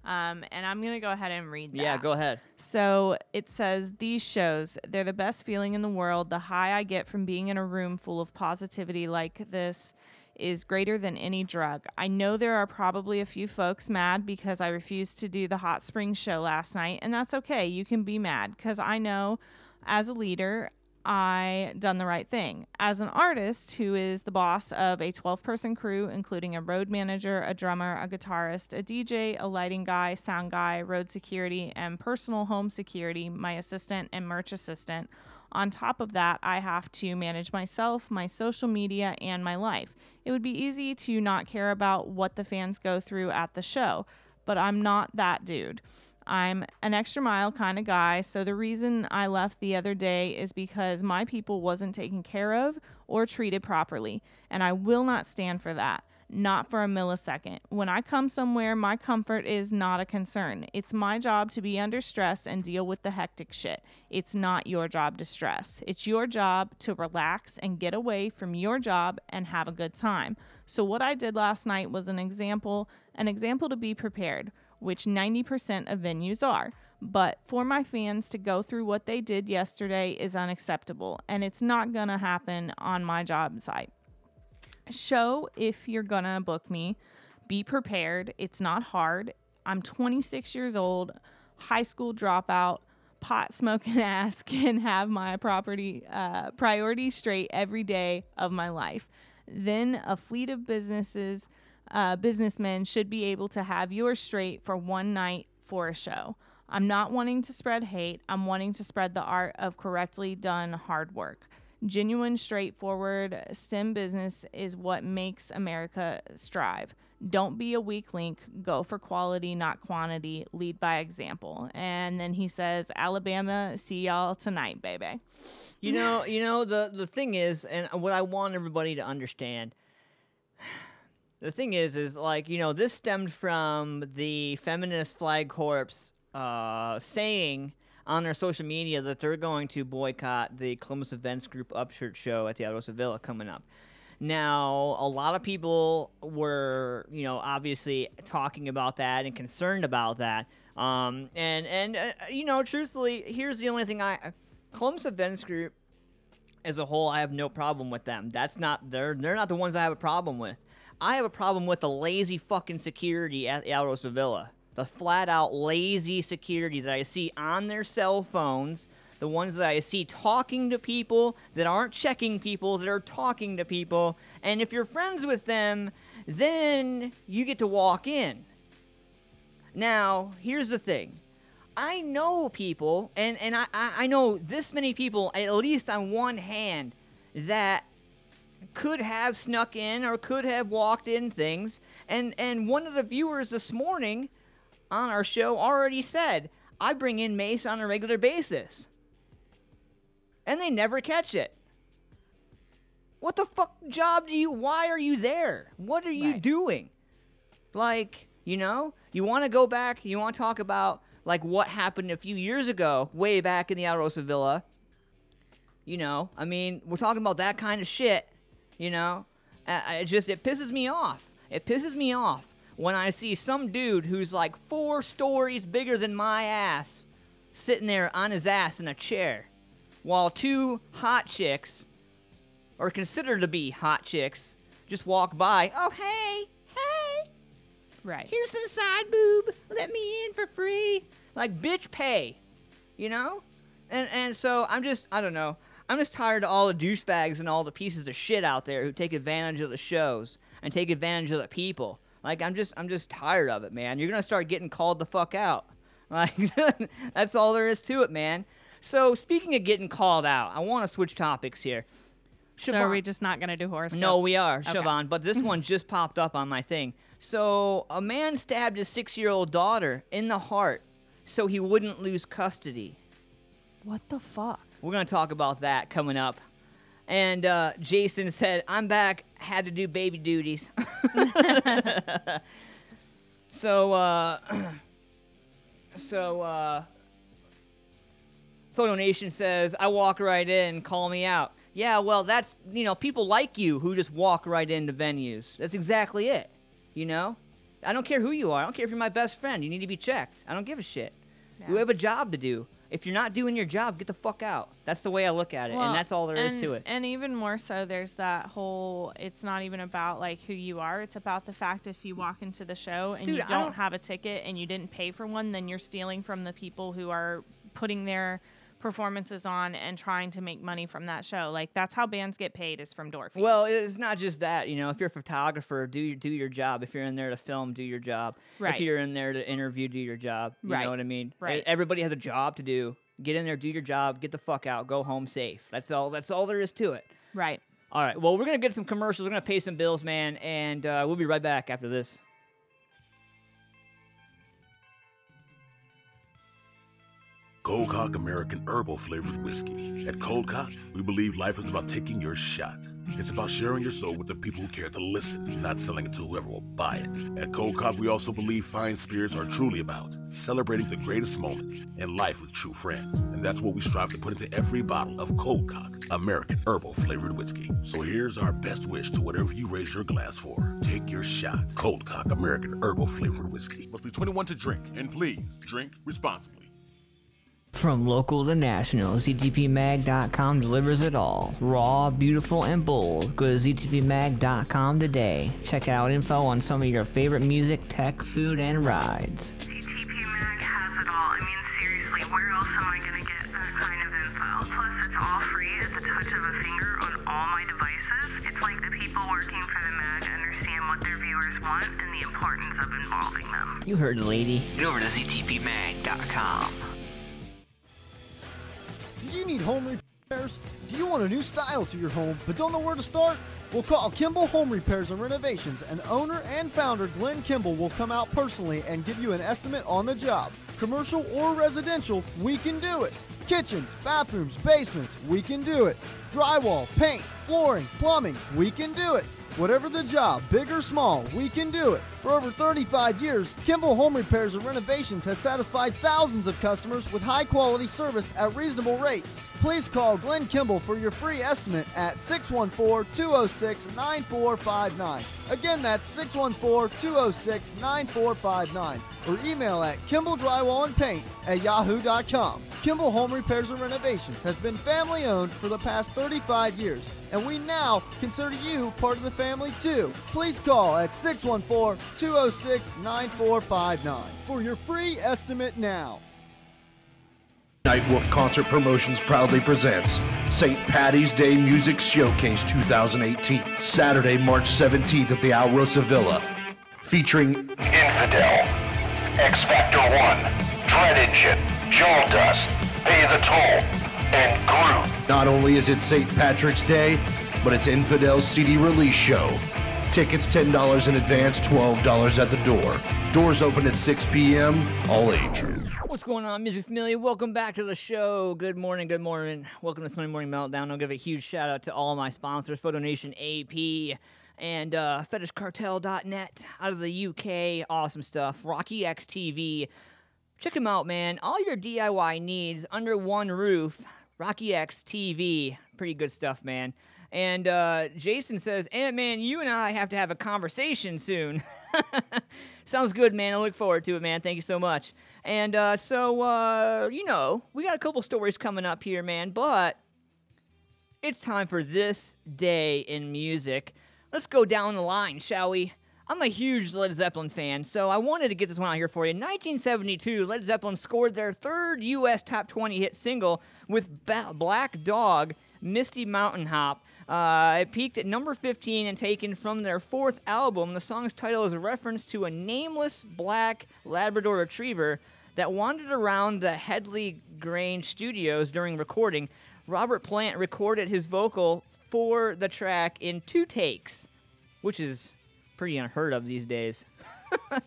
And I'm going to go ahead and read that. Yeah, go ahead. So it says, these shows, they're the best feeling in the world. The high I get from being in a room full of positivity like this is greater than any drug. I know there are probably a few folks mad because I refused to do the Hot Springs show last night, and that's okay. You can be mad because I know as a leader, I done the right thing. As an artist who is the boss of a 12-person crew, including a road manager, a drummer, a guitarist, a DJ, a lighting guy, sound guy, road security, and personal home security, my assistant and merch assistant. On top of that, I have to manage myself, my social media, and my life. It would be easy to not care about what the fans go through at the show, but I'm not that dude. I'm an extra mile kind of guy, so the reason I left the other day is because my people wasn't taken care of or treated properly, and I will not stand for that. Not for a millisecond. When I come somewhere, my comfort is not a concern. It's my job to be under stress and deal with the hectic shit. It's not your job to stress. It's your job to relax and get away from your job and have a good time. So what I did last night was an example to be prepared, which 90% of venues are. But for my fans to go through what they did yesterday is unacceptable, and it's not gonna happen on my job site. Show, if you're gonna book me, be prepared. It's not hard. I'm 26 years old, high school dropout, pot smoking ass, can have my priorities straight every day of my life. Then a fleet of businesmen should be able to have yours straight for one night for a show. I'm not wanting to spread hate. I'm wanting to spread the art of correctly done hard work. Genuine, straightforward STEM business is what makes America strive. Don't be a weak link. Go for quality, not quantity. Lead by example. And then he says, Alabama, see y'all tonight, baby. You know, the thing is, and what I want everybody to understand, the thing is like, you know, this stemmed from the Feminist Flag Corps saying on their social media that they're going to boycott the Columbus Events Group Upchurch show at the Outlaw Sevilla coming up. Now, a lot of people were, you know, obviously talking about that and concerned about that. You know, truthfully, here's the only thing Columbus Events Group as a whole, I have no problem with them. They're not the ones I have a problem with. I have a problem with the lazy fucking security at the Outlaw Sevilla. The flat-out lazy security that I see on their cell phones the ones that I see talking to people, that aren't checking people, that are talking to people. And if you're friends with them, then you get to walk in. Now, here's the thing. I know people, and I know this many people, at least on one hand, that could have snuck in or could have walked in things. And one of the viewers this morning on our show already said, I bring in mace on a regular basis. And they never catch it. What the fuck job why are you there? What are you doing? Like, you know, you want to go back, you want to talk about, like, what happened a few years ago, way back in the Outlaw Villa. You know, I mean, we're talking about that kind of shit, you know? It pisses me off. It pisses me off when I see some dude who's like 4 stories bigger than my ass sitting there on his ass in a chair while 2 hot chicks, or considered to be hot chicks, just walk by. Oh, hey. Right. Here's some side boob. Let me in for free. Like, bitch, pay. You know? And so I don't know. I'm just tired of all the douchebags and all the pieces of shit out there who take advantage of the shows and take advantage of the people. Like, I'm just tired of it, man. You're going to start getting called the fuck out. Like, that's all there is to it, man. So, speaking of getting called out, I want to switch topics here. So are we just not going to do horoscopes? No, we are, Okay. Siobhan, but this one just popped up on my thing. So, a man stabbed his 6-year-old daughter in the heart so he wouldn't lose custody. What the fuck? We're going to talk about that coming up. And Jason said, I'm back, had to do baby duties. So, Photo Nation says, I walk right in, call me out. Yeah, well, that's, you know, people like you who just walk right into venues. That's exactly it, you know? I don't care who you are. I don't care if you're my best friend. You need to be checked. I don't give a shit. Yeah. You have a job to do. If you're not doing your job, get the fuck out. That's the way I look at it, and that's all there is to it. And even more so, there's that whole, it's not even about, like, who you are. It's about the fact if you walk into the show and you don't have a ticket and you didn't pay for one, then you're stealing from the people who are putting their performances on and trying to make money from that show. Like, that's how bands get paid, is from door fees. Well, it's not just that, you know. If you're a photographer, do your job. If you're in there to film, do your job. Right. If you're in there to interview, do your job. You know what I mean? Right. Everybody has a job to do. Get in there, do your job, get the fuck out, go home safe. That's all there is to it. Right. All right, well, we're going to get some commercials. We're going to pay some bills, man, and we'll be right back after this. Cold Cock American Herbal Flavored Whiskey. At Cold Cock, we believe life is about taking your shot. It's about sharing your soul with the people who care to listen, not selling it to whoever will buy it. At Cold Cock, we also believe fine spirits are truly about celebrating the greatest moments in life with true friends. And that's what we strive to put into every bottle of Cold Cock American Herbal Flavored Whiskey. So here's our best wish to whatever you raise your glass for. Take your shot. Cold Cock American Herbal Flavored Whiskey. Must be 21 to drink, and please drink responsibly. From local to national, ZTPMag.com delivers it all. Raw, beautiful, and bold. Go to ZTPMag.com today. Check out info on some of your favorite music, tech, food, and rides. ATP Mag has it all. I mean, seriously, where else am I going to get that kind of info? Plus, it's all free at the touch of a finger on all my devices. It's like the people working for the mag understand what their viewers want and the importance of involving them. You heard the lady. Get over to ZTPMag.com. Do you need home repairs? Do you want a new style to your home but don't know where to start? Well, call Kimball Home Repairs and Renovations, and owner and founder Glenn Kimball will come out personally and give you an estimate on the job. Commercial or residential, we can do it. Kitchens, bathrooms, basements, we can do it. Drywall, paint, flooring, plumbing, we can do it. Whatever the job, big or small, we can do it. For over 35 years, Kimball Home Repairs and Renovations has satisfied thousands of customers with high-quality service at reasonable rates. Please call Glenn Kimball for your free estimate at 614-206-9459. Again, that's 614-206-9459. Or email at kimball-drywall-and-paint@yahoo.com. Kimball Home Repairs and Renovations has been family-owned for the past 35 years, and we now consider you part of the family too. Please call at 614-206-9459 for your free estimate now. Nightwolf Concert Promotions proudly presents St. Patty's Day Music Showcase 2018, Saturday, March 17th at the Outlaw Villa, featuring Infidel, X Factor 1, Dread Engine, Jaw Dust, Pay the Toll, and Groot. Not only is it St. Patrick's Day, but it's Infidel's CD release show. Tickets $10 in advance, $12 at the door. Doors open at 6 p.m., all age. What's going on, Music Familia? Welcome back to the show. Good morning, good morning. Welcome to Sunday Morning Meltdown. I'll give a huge shout out to all my sponsors, Photo Nation AP and FetishCartel.net out of the UK. Awesome stuff. Rocky X TV. Check them out, man. All your DIY needs under one roof. Rocky X TV. Pretty good stuff, man. And Jason says, man, you and I have to have a conversation soon. Sounds good, man. I look forward to it, man. Thank you so much. And you know, we got a couple stories coming up here, man, but it's time for This Day in Music. Let's go down the line, shall we? I'm a huge Led Zeppelin fan, so I wanted to get this one out here for you. In 1972, Led Zeppelin scored their third U.S. Top 20 hit single with Black Dog, Misty Mountain Hop. It peaked at number 15 and taken from their fourth album. The song's title is a reference to a nameless black Labrador retriever that wandered around the Headley Grange studios during recording. Robert Plant recorded his vocal for the track in 2 takes, which is pretty unheard of these days. How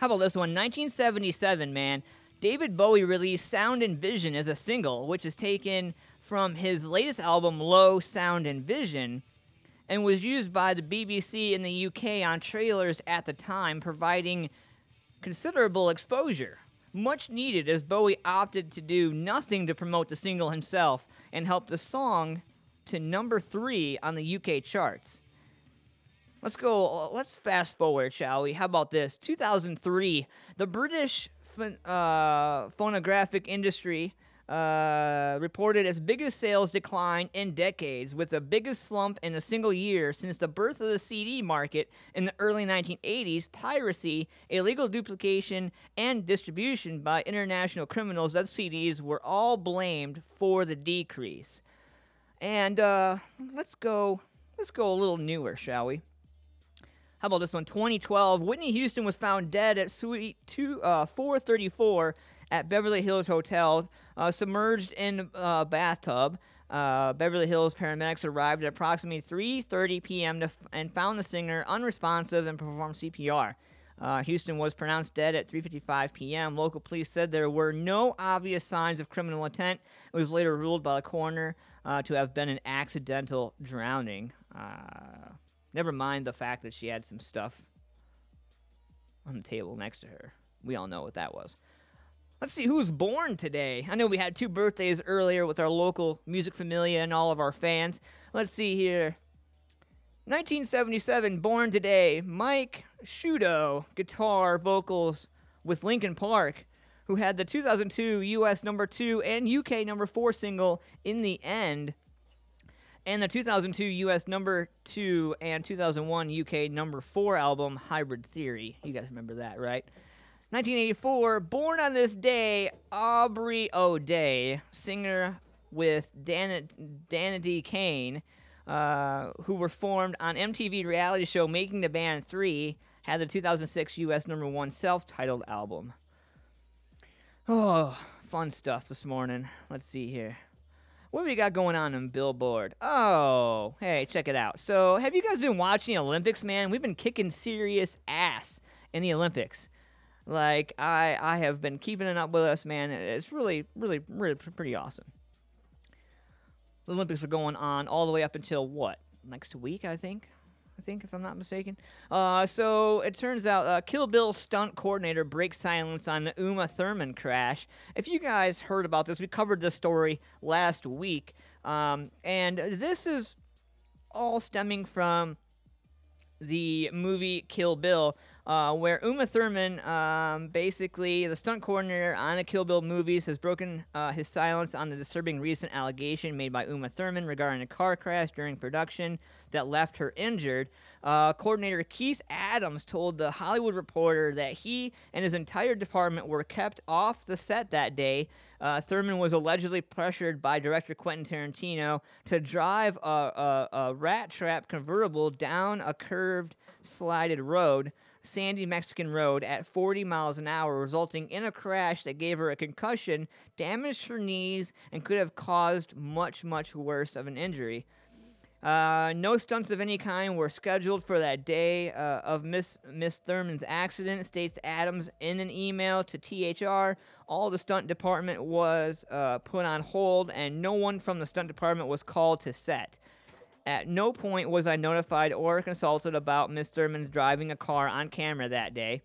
about this one? 1977, man. David Bowie released Sound and Vision as a single, which is taken from his latest album, Low Sound and Vision, and was used by the BBC in the UK on trailers at the time, providing considerable exposure. Much needed, as Bowie opted to do nothing to promote the single himself and helped the song to number 3 on the UK charts. Let's fast forward, shall we? How about this? 2003, the British phonographic industry reported its biggest sales decline in decades, with the biggest slump in a single year since the birth of the CD market in the early 1980s. Piracy, illegal duplication, and distribution by international criminals of CDs were all blamed for the decrease. And let's go a little newer, shall we? How about this one? 2012, Whitney Houston was found dead at Suite 434 at Beverly Hills Hotel, submerged in a bathtub. Beverly Hills paramedics arrived at approximately 3:30 p.m. and found the singer unresponsive and performed CPR. Houston was pronounced dead at 3:55 p.m. Local police said there were no obvious signs of criminal intent. It was later ruled by the coroner to have been an accidental drowning. Never mind the fact that she had some stuff on the table next to her. We all know what that was. Let's see who's born today. I know we had 2 birthdays earlier with our local Music Familia and all of our fans. Let's see here. 1977, born today, Mike Shudo, guitar, vocals with Linkin Park, who had the 2002 US number 2 and UK number 4 single, In the End, and the 2002 US number 2 and 2001 UK number 4 album, Hybrid Theory. You guys remember that, right? 1984, born on this day, Aubrey O'Day, singer with Danity Kane, who were formed on MTV reality show Making the Band 3, had the 2006 US number 1 self-titled album. Oh, fun stuff this morning. Let's see here. What do we got going on Billboard? Oh, hey, check it out. So, have you guys been watching the Olympics, man? We've been kicking serious ass in the Olympics. Like, I have been keeping it up with us, man. It's really pretty awesome. The Olympics are going on all the way up until, what, next week, I think, if I'm not mistaken. So it turns out Kill Bill stunt coordinator breaks silence on the Uma Thurman crash. If you guys heard about this, we covered this story last week. And this is all stemming from the movie Kill Bill. where Uma Thurman, basically the stunt coordinator on the Kill Bill movies, has broken his silence on the disturbing recent allegation made by Uma Thurman regarding a car crash during production that left her injured. Coordinator Keith Adams told The Hollywood Reporter that he and his entire department were kept off the set that day. Thurman was allegedly pressured by director Quentin Tarantino to drive a rat trap convertible down a curved, slided road, sandy Mexican road, at 40 miles an hour, resulting in a crash that gave her a concussion, damaged her knees, and could have caused much, much worse of an injury. No stunts of any kind were scheduled for that day of Miss Thurman's accident, states Adams in an email to THR. All the stunt department was put on hold, and no one from the stunt department was called to set. At no point was I notified or consulted about Miss Thurman's driving a car on camera that day.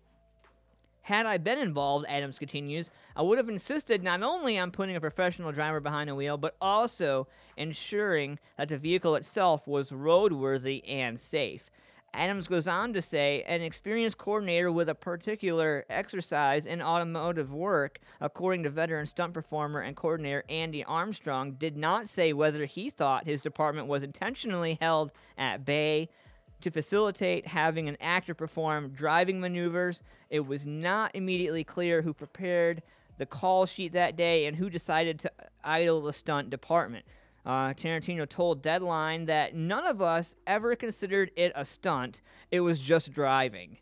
Had I been involved, Adams continues, I would have insisted not only on putting a professional driver behind the wheel, but also ensuring that the vehicle itself was roadworthy and safe. Adams goes on to say, an experienced coordinator with a particular exercise in automotive work, according to veteran stunt performer and coordinator Andy Armstrong, did not say whether he thought his department was intentionally held at bay to facilitate having an actor perform driving maneuvers. It was not immediately clear who prepared the call sheet that day and who decided to idle the stunt department. Tarantino told Deadline that none of us ever considered it a stunt. It was just driving.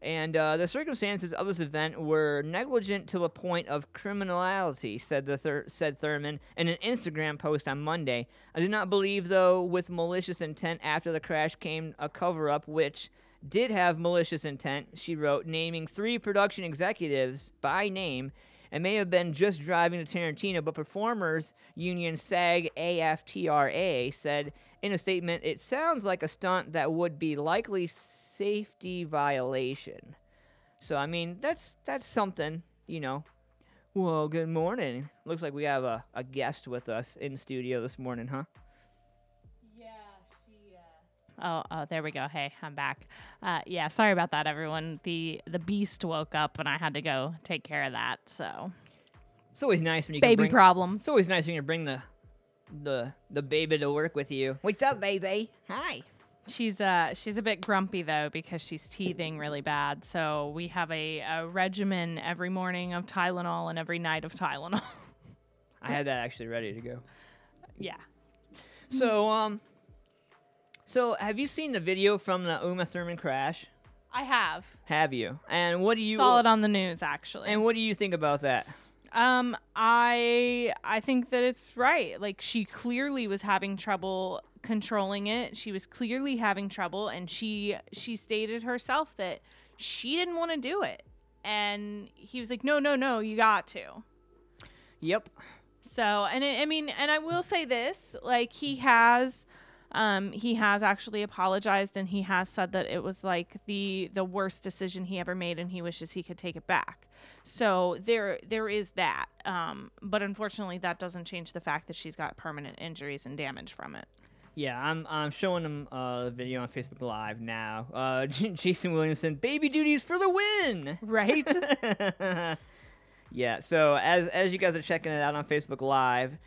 And the circumstances of this event were negligent to the point of criminality, said Thurman in an Instagram post on Monday. I do not believe, though, with malicious intent after the crash came a cover-up which did have malicious intent, she wrote, naming 3 production executives by name. It may have been just driving to Tarantino, but performers union SAG-AFTRA said in a statement, it sounds like a stunt that would be likely safety violation. So, I mean, that's something, you know. Well, good morning. Looks like we have a guest with us in studio this morning, huh? Oh, there we go. Hey, I'm back. Yeah, sorry about that, everyone. The beast woke up, and I had to go take care of that. So it's always nice when you baby problems. It's always nice when you bring the baby to work with you. What's up, baby? Hi. She's a bit grumpy though because she's teething really bad. So we have a regimen every morning of Tylenol and every night of Tylenol. I had that actually ready to go. Yeah. So have you seen the video from the Uma Thurman crash? I have. Have you? And what do you saw it on the news actually? And what do you think about that? I think that it's right. Like, she clearly was having trouble controlling it. She was clearly having trouble, and she stated herself that she didn't want to do it. And he was like, no, you got to. Yep. So, and I will say this, like, he has actually apologized, and he has said that it was like the worst decision he ever made, and he wishes he could take it back. So there is that. But unfortunately, that doesn't change the fact that she's got permanent injuries and damage from it. Yeah, I'm showing him the video on Facebook Live now. Jason Williamson, baby duties for the win. Right. Yeah. So as you guys are checking it out on Facebook Live,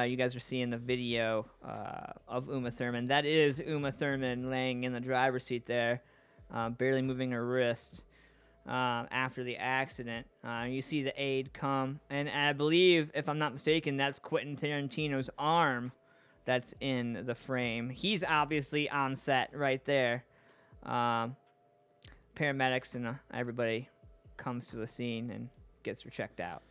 you guys are seeing the video of Uma Thurman. That is Uma Thurman laying in the driver's seat there, barely moving her wrist after the accident. You see the aide come, and I believe, if I'm not mistaken, that's Quentin Tarantino's arm that's in the frame. He's obviously on set right there. Paramedics and everybody comes to the scene and gets her checked out.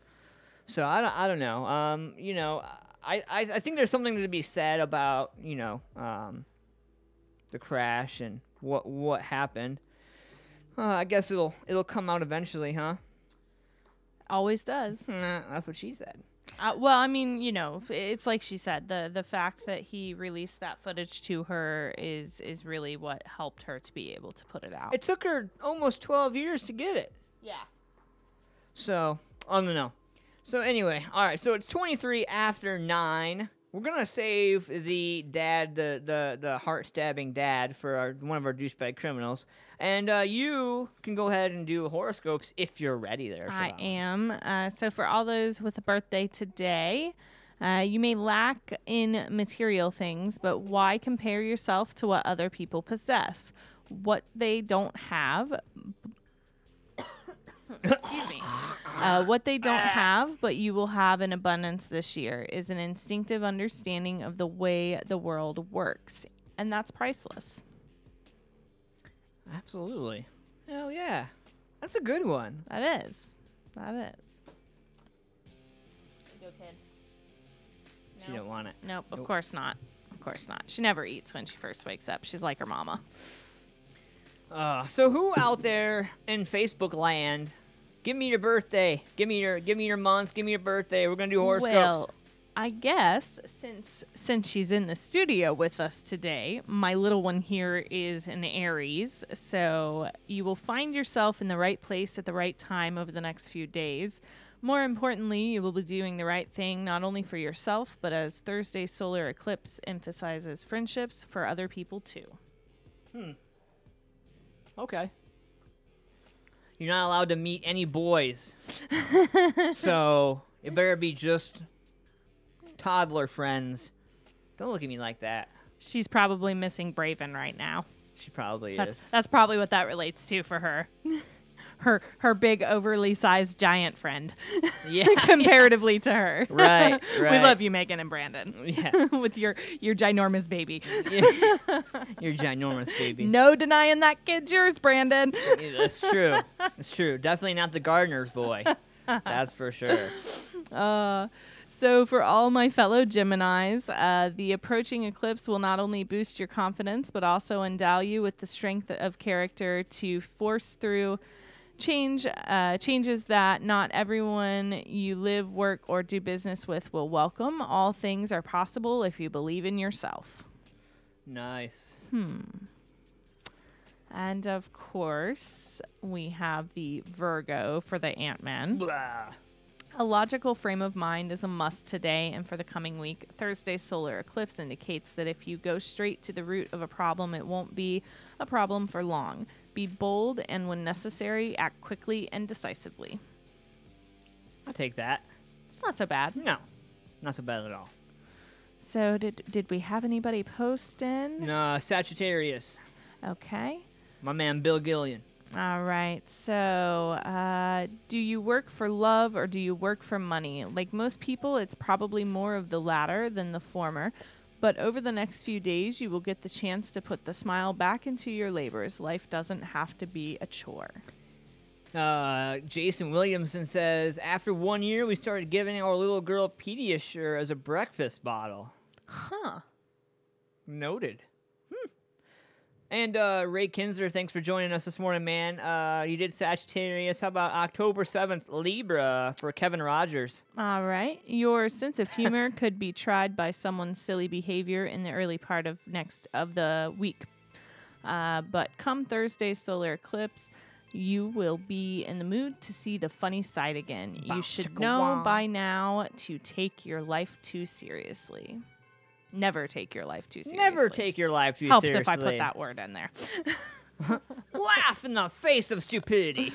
So I don't know. You know, I think there's something to be said about, you know, the crash and what happened. I guess it'll come out eventually, huh? Always does. That's what she said. Well, I mean, you know, it's like she said, the fact that he released that footage to her is really what helped her to be able to put it out. It took her almost 12 years to get it. Yeah. So, I don't know. So anyway, all right, so it's 23 after 9 We're gonna save the dad, the heart-stabbing dad, for one of our douchebag criminals, and you can go ahead and do horoscopes if you're ready. There, I am. So for all those with a birthday today, you may lack in material things, but why compare yourself to what other people possess? What they don't have. Excuse me. What they don't have, but you will have in abundance this year, is an instinctive understanding of the way the world works. And that's priceless. Absolutely. Hell yeah. That's a good one. That is. That is. Go, kid. She don't want it. Nope, of course not. Of course not. She never eats when she first wakes up. She's like her mama. So who out there in Facebook land? Give me your birthday. Give me your month. Give me your birthday. We're gonna do horoscopes. Well, I guess since she's in the studio with us today, my little one here is an Aries. So you will find yourself in the right place at the right time over the next few days. More importantly, you will be doing the right thing not only for yourself, but as Thursday's solar eclipse emphasizes friendships for other people too. Okay. You're not allowed to meet any boys. So it better be just toddler friends. Don't look at me like that. She's probably missing Braven right now. She probably is. That's probably what that relates to for her. Her big, overly sized giant friend. Yeah. Comparatively to her. Right. We love you, Megan and Brandon. Yeah. With your ginormous baby. Your ginormous baby. No denying that kid's yours, Brandon. Yeah, that's true. That's true. Definitely not the gardener's boy. That's for sure. So for all my fellow Geminis, the approaching eclipse will not only boost your confidence, but also endow you with the strength of character to force through changes that not everyone you live, work, or do business with will welcome. All things are possible if you believe in yourself. Nice. And of course, we have the Virgo for the Ant-Man. Blah. A logical frame of mind is a must today and for the coming week. Thursday's solar eclipse indicates that if you go straight to the root of a problem, it won't be a problem for long. Be bold and, when necessary, act quickly and decisively. I'll take that. It's not so bad. No. Not so bad at all. So did we have anybody post in? No, Sagittarius. Okay. My man Bill Gillian. All right. So do you work for love or do you work for money? Like most people, it's probably more of the latter than the former. But over the next few days, you will get the chance to put the smile back into your labors. Life doesn't have to be a chore. Jason Williamson says, after 1 year, we started giving our little girl Pediasure as a breakfast bottle. Huh. Noted. And Ray Kinsler, thanks for joining us this morning, man. You did Sagittarius. How about October 7th, Libra for Kevin Rogers? All right. Your sense of humor could be tried by someone's silly behavior in the early part of the week. But come Thursday's solar eclipse, you will be in the mood to see the funny side again. You should know by now to take your life too seriously. Never take your life too seriously. Never take your life too seriously. seriously. Helps if I put that word in there. Laugh in the face of stupidity.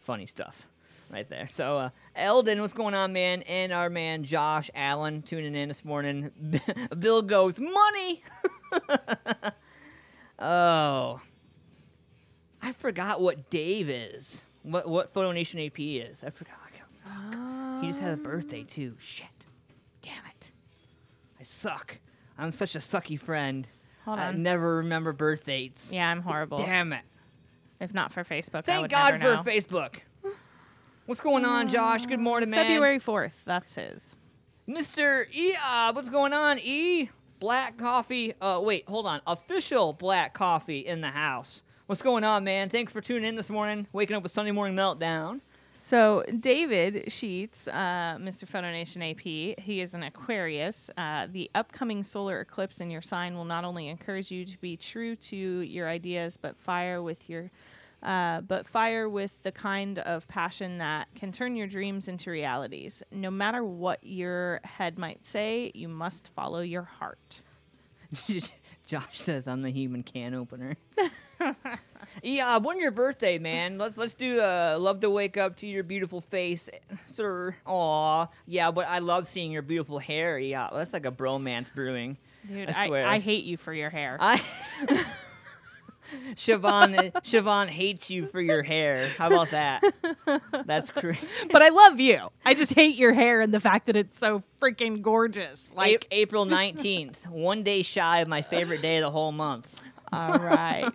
Funny stuff right there. So, Eldon, what's going on, man? And our man Josh Allen tuning in this morning. Bill goes, money! Oh. I forgot what Dave is. What Photo Nation AP is. I forgot. He just had a birthday, too. Shit. Damn it. I suck. I'm such a sucky friend. Hold on. I never remember birth dates. Yeah, I'm horrible. Damn it. If not for Facebook, I Thank would God never for know. Facebook. What's going on, Josh? Good morning, man. February 4th. That's his. Mr. E. What's going on, E? Black coffee. Wait, hold on. Official black coffee in the house. What's going on, man? Thanks for tuning in this morning. Waking up with Sunday Morning Meltdown. So David Sheets, Mr. Photo Nation AP, he is an Aquarius. The upcoming solar eclipse in your sign will not only encourage you to be true to your ideas, but fire with your but fire with the kind of passion that can turn your dreams into realities. No matter what your head might say, you must follow your heart. Josh says I'm the human can opener. Yeah, when's your birthday, man? Let's do love to wake up to your beautiful face, sir. Aw, yeah, but I love seeing your beautiful hair. Yeah, that's like a bromance brewing. Dude, I swear. I hate you for your hair. Siobhan hates you for your hair. How about that? That's crazy. But I love you. I just hate your hair and the fact that it's so freaking gorgeous. Like April 19th, one day shy of my favorite day of the whole month. All right.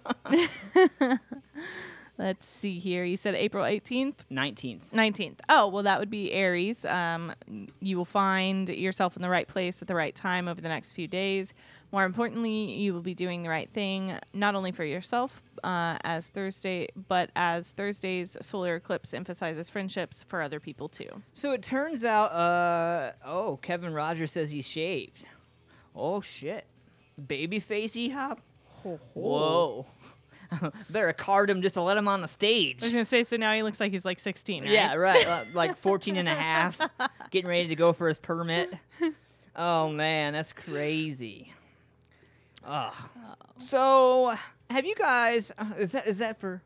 Let's see here. You said April 18th? 19th. 19th. Oh, well, that would be Aries. You will find yourself in the right place at the right time over the next few days. More importantly, you will be doing the right thing, not only for yourself as Thursday's solar eclipse emphasizes friendships for other people too. So it turns out, Kevin Rogers says he shaved. Oh, shit. Babyface E-Hop? Whoa. Better card him just to let him on the stage. I was going to say, so now he looks like he's like 16, right? Yeah, right. Like 14 and a half, getting ready to go for his permit. Oh, man, that's crazy. Ugh. So, have you guys, is that it for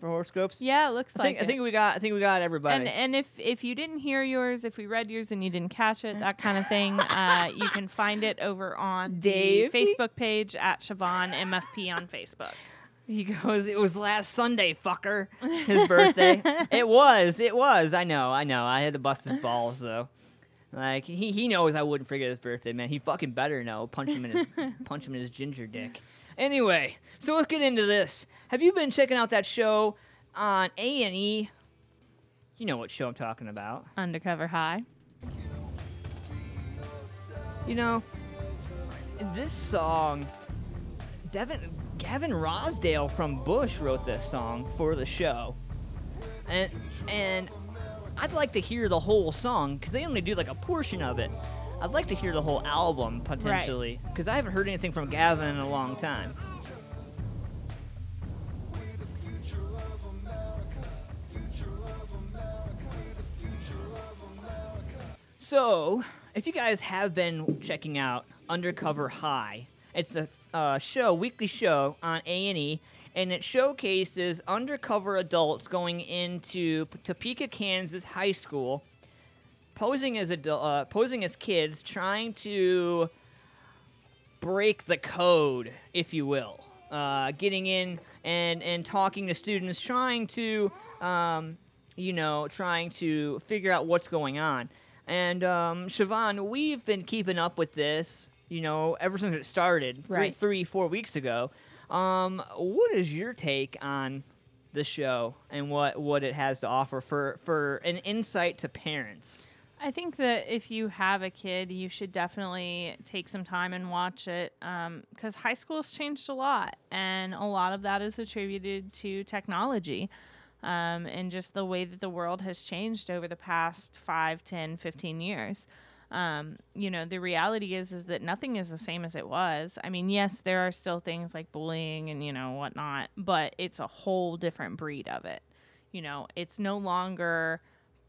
horoscopes? Yeah, it looks like I think we got everybody. And if you didn't hear yours, if we read yours and you didn't catch it, that kind of thing, you can find it over on the Facebook page at Siobhan MFP on Facebook. He goes, it was last Sunday, fucker. His birthday. It was. I know. I had to bust his balls, though. Like, he knows I wouldn't forget his birthday, man. He fucking better know. Punch him in his ginger dick. Anyway, so let's get into this. Have you been checking out that show on A&E? You know what show I'm talking about. Undercover High. You know, this song, Gavin Rosdale from Bush wrote this song for the show. And I'd like to hear the whole song, because they only do like a portion of it. I'd like to hear the whole album, potentially, because I haven't heard anything from Gavin in a long time. So, if you guys have been checking out Undercover High, it's a weekly show on A&E, and it showcases undercover adults going into Topeka, Kansas high school, posing as kids, trying to break the code, if you will, getting in and talking to students, trying to figure out what's going on. And Siobhan, we've been keeping up with this, ever since it started, right. 3-4 weeks ago. What is your take on the show and what it has to offer for an insight to parents? I think that if you have a kid, you should definitely take some time and watch it, because high school has changed a lot, and a lot of that is attributed to technology, and just the way that the world has changed over the past 5, 10, 15 years. The reality is that nothing is the same as it was. I mean, yes, there are still things like bullying and, whatnot, but it's a whole different breed of it. It's no longer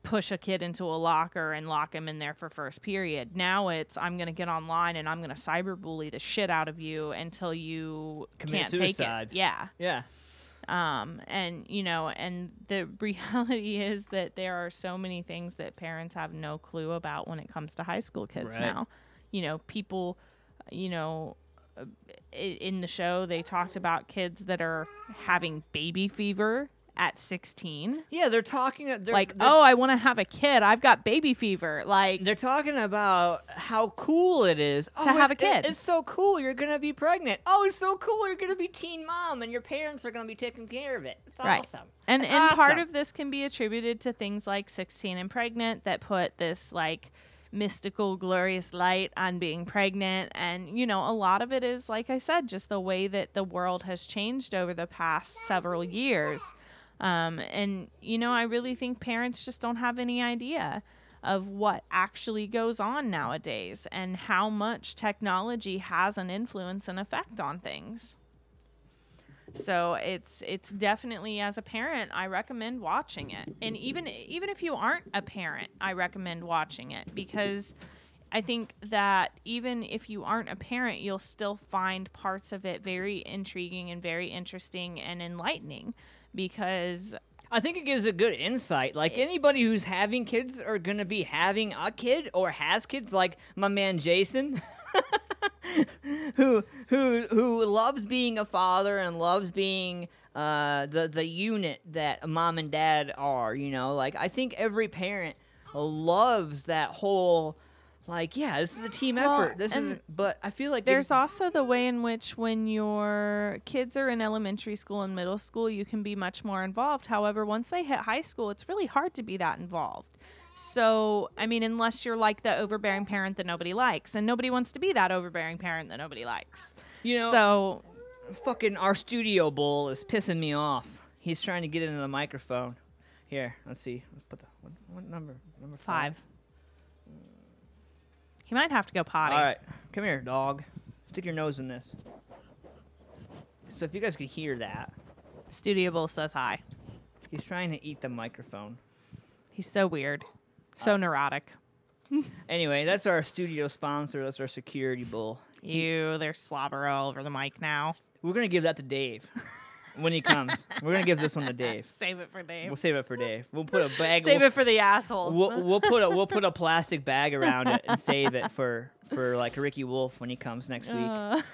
push a kid into a locker and lock him in there for first period. Now it's, I'm going to get online and I'm going to cyberbully the shit out of you until you can't take it. Yeah. Yeah. And the reality is that there are so many things that parents have no clue about when it comes to high school kids now. People, in the show, they talked about kids that are having baby fever at 16. Yeah, they're talking I want to have a kid. I've got baby fever. Like, they're talking about how cool it is to have a kid. It's so cool. You're going to be pregnant. Oh, it's so cool. You're going to be teen mom and your parents are going to be taking care of it. It's awesome. And awesome. Part of this can be attributed to things like 16 and pregnant that put this like mystical, glorious light on being pregnant. And, a lot of it is, like I said, just the way that the world has changed over the past several years. I really think parents just don't have any idea of what actually goes on nowadays and how much technology has an influence and effect on things. So it's definitely, as a parent, I recommend watching it. And even if you aren't a parent, I recommend watching it, because I think that even if you aren't a parent, you'll still find parts of it very intriguing and very interesting and enlightening, because I think it gives a good insight. Like, anybody who's having kids or going to be having a kid or has kids, like my man Jason, who loves being a father and loves being the unit that mom and dad are, you know? Like, I think every parent loves that whole, like, yeah, this is a team effort. But I feel like there's also the way in which when your kids are in elementary school and middle school, you can be much more involved. However, once they hit high school, it's really hard to be that involved. So, I mean, unless you're like the overbearing parent that nobody likes, and nobody wants to be that overbearing parent that nobody likes. You know, so fucking our studio bull is pissing me off. He's trying to get into the microphone. Here, let's see. Let's put the what number? Number 5. He might have to go potty. All right, come here, dog. Stick your nose in this. So if you guys can hear that, Studio Bull says hi. He's trying to eat the microphone. He's so weird, so neurotic. Anyway, that's our studio sponsor. That's our security bull. There's slobber all over the mic now. We're gonna give that to Dave when he comes. We're gonna give this one to Dave. Save it for Dave. We'll save it for Dave. We'll put a bag. Save it for the assholes. We'll put a plastic bag around it and save it for like Ricky Wolf when he comes next week.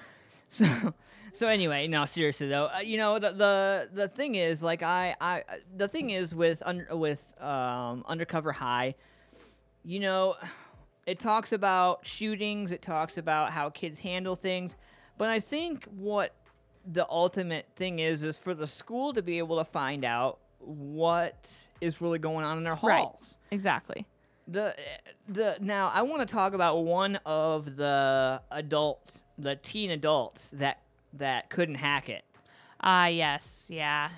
So anyway, no, seriously though, you know, the thing is, like, the thing is with Undercover High, you know, it talks about shootings, it talks about how kids handle things, but I think what the ultimate thing is for the school to be able to find out what is really going on in their halls. Right. Exactly. Now I want to talk about one of the teen adults that couldn't hack it. Yes, yeah.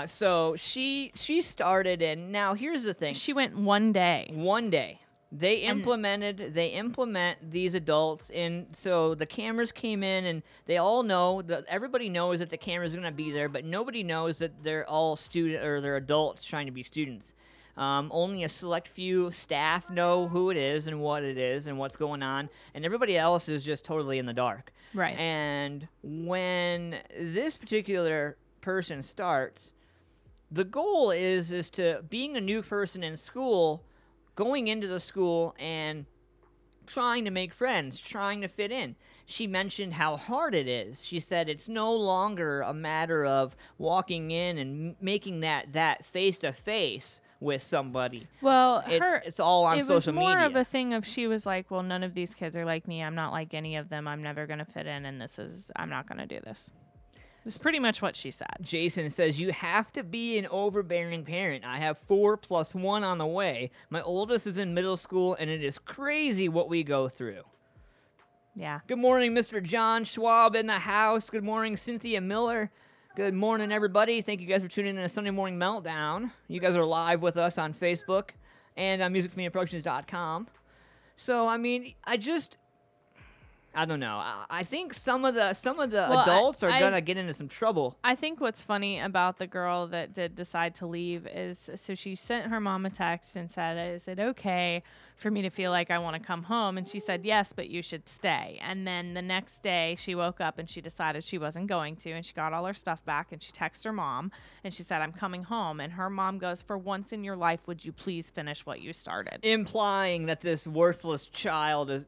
So she started, and now here's the thing. She went one day. One day. They implement these adults in, so the cameras came in, and they all know that everybody knows that the camera's going to be there, but nobody knows that they're all they're adults trying to be students. Only a select few staff know who it is and what it is and what's going on, and everybody else is just totally in the dark. Right. And when this particular person starts, the goal is to being a new person in school, going into the school and trying to make friends, trying to fit in. She mentioned how hard it is. She said it's no longer a matter of walking in and making that face-to-face with somebody. Well, it's all on social media. It was more of a thing of, she was like, well, none of these kids are like me. I'm not like any of them. I'm never going to fit in, and I'm not going to do this. That's pretty much what she said. Jason says, you have to be an overbearing parent. I have 4 + 1 on the way. My oldest is in middle school, and it is crazy what we go through. Yeah. Good morning, Mr. John Schwab in the house. Good morning, Cynthia Miller. Good morning, everybody. Thank you guys for tuning in to Sunday Morning Meltdown. You guys are live with us on Facebook and on musicfamiliaproductions.com. So, I mean, I don't know. I think some of the adults are gonna get into some trouble. I think what's funny about the girl that did decide to leave is, so she sent her mom a text and said, "Is it okay for me to feel like I want to come home?" And she said, "Yes, but you should stay." And then the next day she woke up and she decided she wasn't going to, and she got all her stuff back, and she texted her mom and she said, "I'm coming home." And her mom goes, "For once in your life, would you please finish what you started?" Implying that this worthless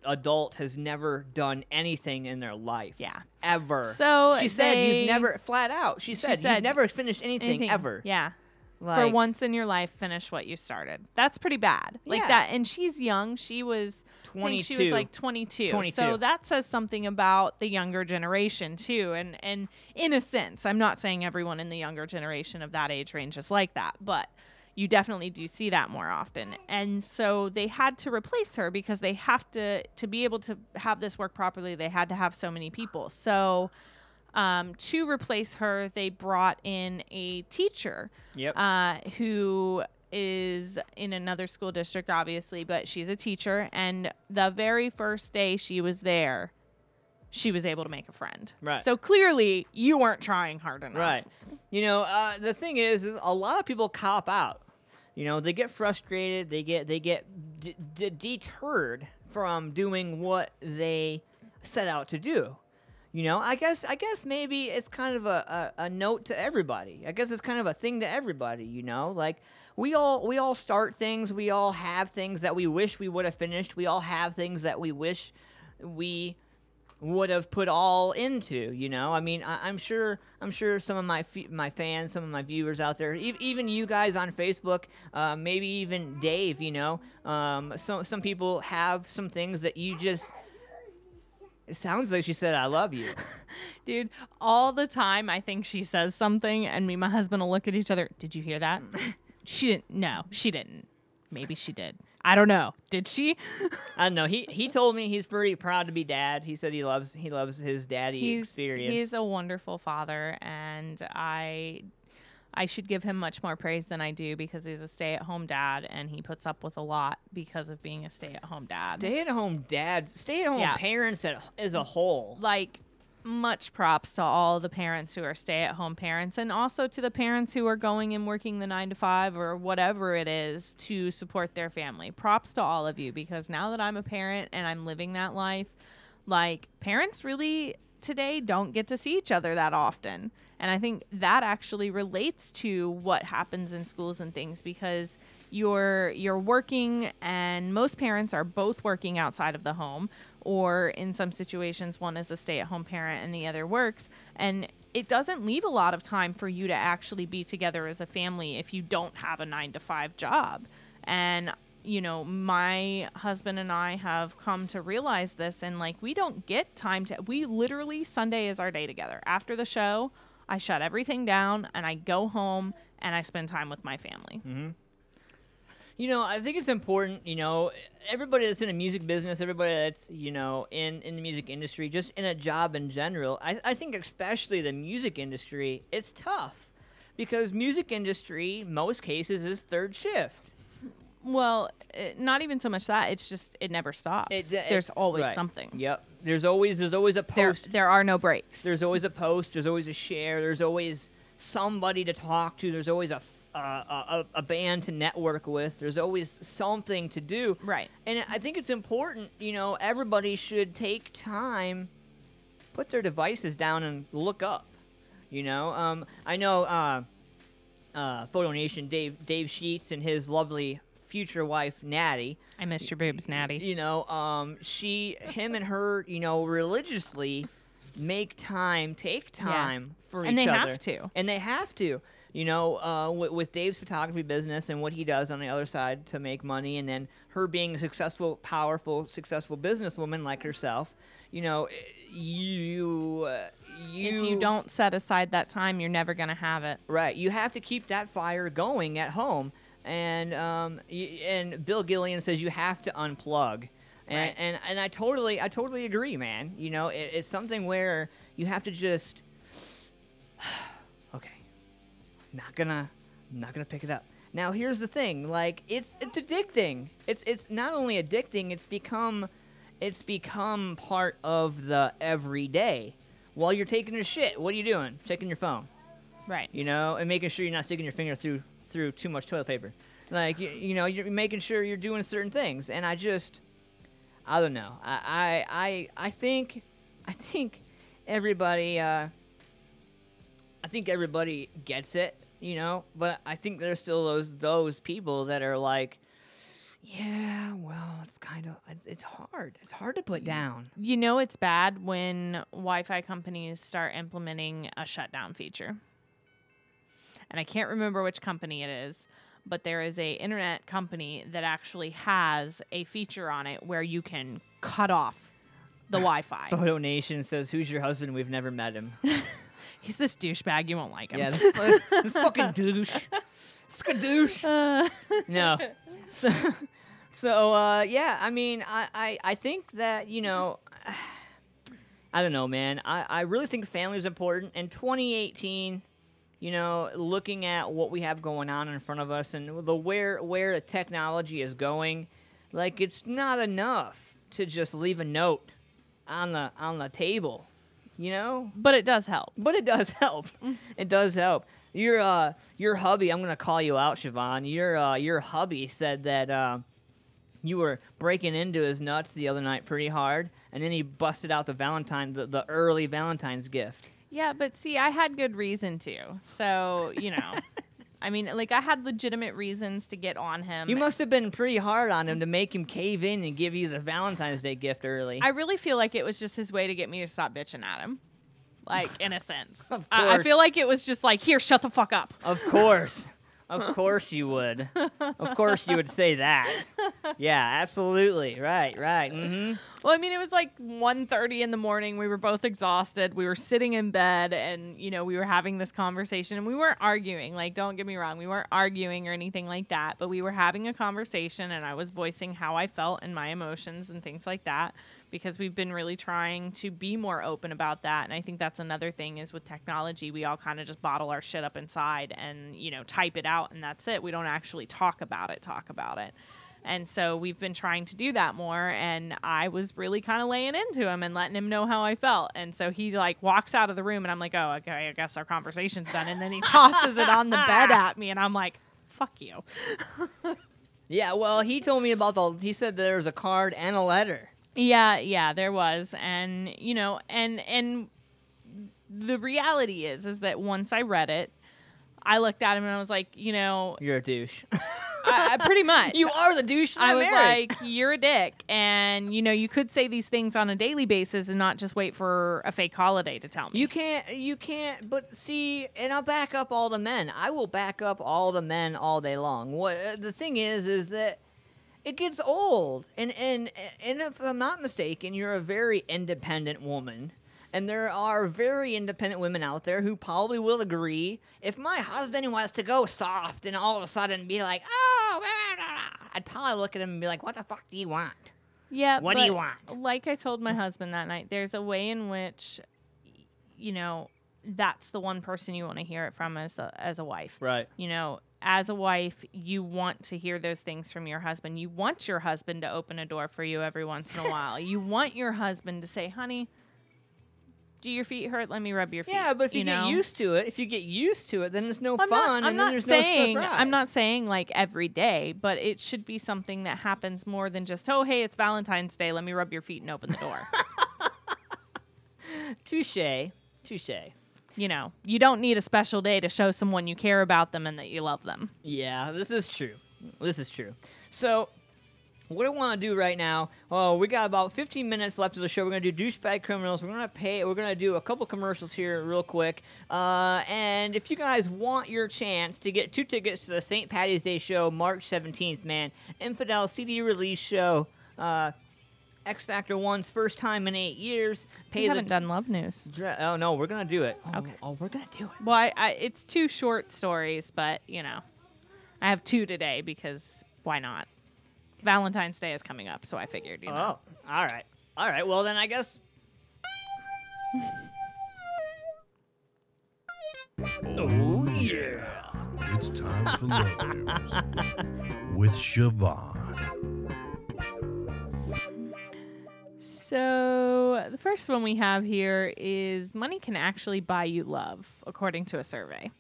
adult has never done anything in their life. Yeah. Ever. So she said you've never, flat out, she said you've never finished anything ever. Yeah. Like, for once in your life, finish what you started. That's pretty bad. Like that. And she's young. She was 22. I think she was like 22. So that says something about the younger generation too. And in a sense, I'm not saying everyone in the younger generation of that age range is like that, but you definitely do see that more often. And so they had to replace her because they have to be able to have this work properly, they had to have so many people. So to replace her, they brought in a teacher who is in another school district, obviously, but she's a teacher. And the very first day she was there, she was able to make a friend. Right. So clearly, you weren't trying hard enough. Right. You know, the thing is a lot of people cop out. You know, they get frustrated. They get deterred from doing what they set out to do. You know, I guess maybe it's kind of a note to everybody. I guess it's kind of a thing to everybody. You know, like we all start things. We all have things that we wish we would have finished. We all have things that we wish we would have put all into, you know. I mean, I'm sure some of my fans, some of my viewers out there, even you guys on Facebook, maybe even Dave, you know, some people have some things that you just. It sounds like she said, "I love you." Dude, all the time I think she says something, and me and my husband will look at each other. Did you hear that? She didn't. No, she didn't. Maybe she did. I don't know. Did she? I don't know. He told me he's pretty proud to be dad. He said he loves his daddy experience. He's a wonderful father, and I should give him much more praise than I do because he's a stay-at-home dad, and he puts up with a lot because of being a stay-at-home dad. Stay-at-home parents as a whole. Like, much props to all the parents who are stay-at-home parents, and also to the parents who are going and working the 9 to 5 or whatever it is to support their family. Props to all of you, because now that I'm a parent and I'm living that life, like, parents really today don't get to see each other that often. And I think that actually relates to what happens in schools and things, because you're working, and most parents are both working outside of the home, or in some situations one is a stay-at-home parent and the other works, and it doesn't leave a lot of time for you to actually be together as a family if you don't have a 9 to 5 job. And you know, my husband and I have come to realize this, and like, we don't get time to, we literally, Sunday is our day together. After the show, I shut everything down and I go home and I spend time with my family. Mm-hmm. You know, I think it's important, you know, everybody that's in the music business, everybody that's, you know, in the music industry, just in a job in general, I think especially the music industry, it's tough because music industry, most cases, is third shift. Well, not even so much that. It's just, it never stops. There's always something. Yep. There's always a post. There are no breaks. There's always a post. There's always a share. There's always somebody to talk to. There's always a band to network with. There's always something to do. Right. And I think it's important, you know, everybody should take time, put their devices down and look up. You know, I know Photo Nation, Dave Sheets and his lovely future wife, Natty. I missed your boobs, Natty. You know, him and her, you know, religiously take time for each other. And they have to. And they have to. You know, with Dave's photography business and what he does on the other side to make money, and then her being a successful, powerful, successful businesswoman like herself, you know, if you don't set aside that time, you're never going to have it. Right. You have to keep that fire going at home. And Bill Gillian says you have to unplug. Right. And I totally agree, man. You know, it's something where you have to just okay. Not gonna pick it up. Now here's the thing, like it's addicting. It's not only addicting, it's become part of the everyday. While you're taking a shit, what are you doing? Checking your phone. Right. You know, and making sure you're not sticking your finger through too much toilet paper. Like you know, you're making sure you're doing certain things, and I don't know. I think everybody gets it, you know, but I think there's still those people that are like, yeah, well, it's hard. It's hard to put down. You know, it's bad when Wi-Fi companies start implementing a shutdown feature. And I can't remember which company it is, but there is a internet company that actually has a feature on it where you can cut off the Wi-Fi. Photo Nation says, "Who's your husband? We've never met him." He's this douchebag. You won't like him. Yeah, this fucking douche. Skadoosh. No. So yeah, I mean, I think that, you know, I don't know, man. I really think family is important. In 2018, you know, looking at what we have going on in front of us and where the technology is going, like, it's not enough to just leave a note on the table, you know. But it does help. But it does help. It does help. Your hubby, I'm gonna call you out, Siobhan. Your hubby said that you were breaking into his nuts the other night pretty hard, and then he busted out the early Valentine's gift. Yeah, but see, I had good reason to. So, you know, I mean, like, I had legitimate reasons to get on him. You must have been pretty hard on him to make him cave in and give you the Valentine's Day gift early. I really feel like it was just his way to get me to stop bitching at him. Like, in a sense. Of course. I feel like it was just like, here, shut the fuck up. Of course. Of course you would. Of course you would say that. Yeah, absolutely. Right. Mm-hmm. Well, I mean, it was like 1:30 in the morning. We were both exhausted. We were sitting in bed and, you know, we were having this conversation. And we weren't arguing. Like, don't get me wrong. We weren't arguing or anything like that. But we were having a conversation and I was voicing how I felt and my emotions and things like that. Because we've been really trying to be more open about that. And I think that's another thing is with technology, we all kind of just bottle our shit up inside and, you know, type it out and that's it. We don't actually talk about it. And so we've been trying to do that more. And I was really kind of laying into him and letting him know how I felt. And so he like walks out of the room and I'm like, oh, okay, I guess our conversation's done. And then he tosses it on the bed at me and I'm like, fuck you. Yeah, well, he told me he said there was a card and a letter. Yeah, there was. And, you know, and the reality is that once I read it, I looked at him and I was like, you know. You're a douche. I pretty much. You are the douche that I was married. like, you're a dick. And, you know, you could say these things on a daily basis and not just wait for a fake holiday to tell me. You can't, but see, and I'll back up all the men. I will back up all the men all day long. What the thing is that it gets old. And if I'm not mistaken, you're a very independent woman. And there are very independent women out there who probably will agree. If my husband was to go soft and all of a sudden be like, oh, blah, blah, blah, I'd probably look at him and be like, what the fuck do you want? Yeah, what do you want? Like I told my husband that night, there's a way in which, you know, that's the one person you want to hear it from as a wife. Right. You know, as a wife, you want to hear those things from your husband. You want your husband to open a door for you every once in a while. You want your husband to say, honey, do your feet hurt? Let me rub your feet. Yeah, but if you get used to it, then it's no fun, and then there's no surprise. I'm not saying like every day, but it should be something that happens more than just, oh, hey, it's Valentine's Day. Let me rub your feet and open the door. Touché. You know, you don't need a special day to show someone you care about them and that you love them. Yeah, this is true. So, what I want to do right now, we got about 15 minutes left of the show. We're going to do Douchebag Criminals. We're going to do a couple commercials here real quick. And if you guys want your chance to get 2 tickets to the St. Patty's Day show, March 17th, man, Infidel CD release show, X Factor 1's first time in 8 years. We haven't done Love News. Oh, no, we're going to do it. Okay. Oh, we're going to do it. Well, it's 2 short stories, but, you know, I have 2 today because why not? Valentine's Day is coming up, so I figured, you know. Oh, all right. Well, then I guess. Oh, yeah. It's time for Love News with Siobhan. So the first one we have here is money can actually buy you love, according to a survey.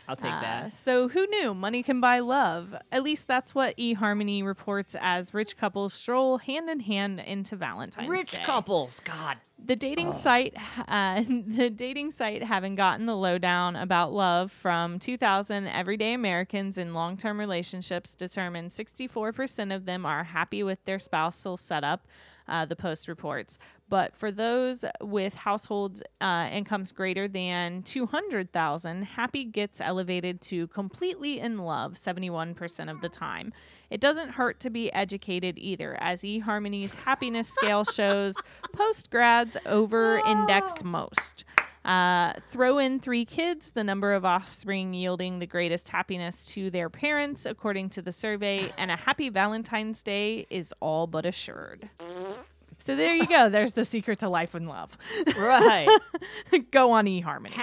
I'll take that. So who knew money can buy love? At least that's what eHarmony reports as rich couples stroll hand in hand into Valentine's Day. Rich couples, God. The dating site having gotten the lowdown about love from 2,000 everyday Americans in long-term relationships determined 64% of them are happy with their spousal setup. The Post reports. But for those with households incomes greater than $200,000, happy gets elevated to completely in love 71% of the time. It doesn't hurt to be educated either, as eHarmony's happiness scale shows post-grads over-indexed most. Throw in 3 kids, the number of offspring yielding the greatest happiness to their parents, according to the survey, and a happy Valentine's Day is all but assured. So there you go. There's the secret to life and love. Right. Go on eHarmony.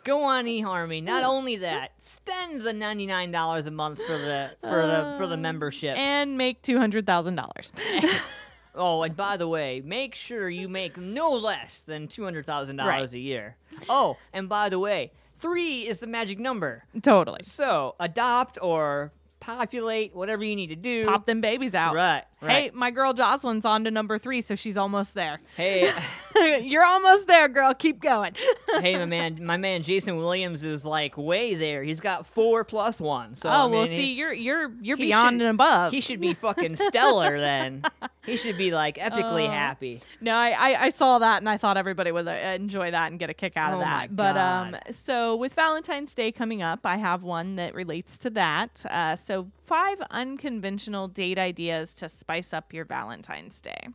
Go on eHarmony. Not only that, spend the $99 a month for the membership and make $200,000. Oh, and by the way, make sure you make no less than $200,000 Right. a year. Oh, and by the way, 3 is the magic number. Totally. So adopt or populate, whatever you need to do. Pop them babies out. Right. Hey, my girl Jocelyn's on to number 3, so she's almost there. Hey, You're almost there, girl. Keep going. hey, my man Jason Williams is like way there. He's got 4 plus 1. So Oh, I well, mean, see, you're he beyond should- and above. He should be fucking stellar then. He should be like epically happy. No, I saw that and I thought everybody would enjoy that and get a kick out of Oh that. my But God. so with Valentine's Day coming up, I have one that relates to that. So 5 unconventional date ideas to spice up your Valentine's Day.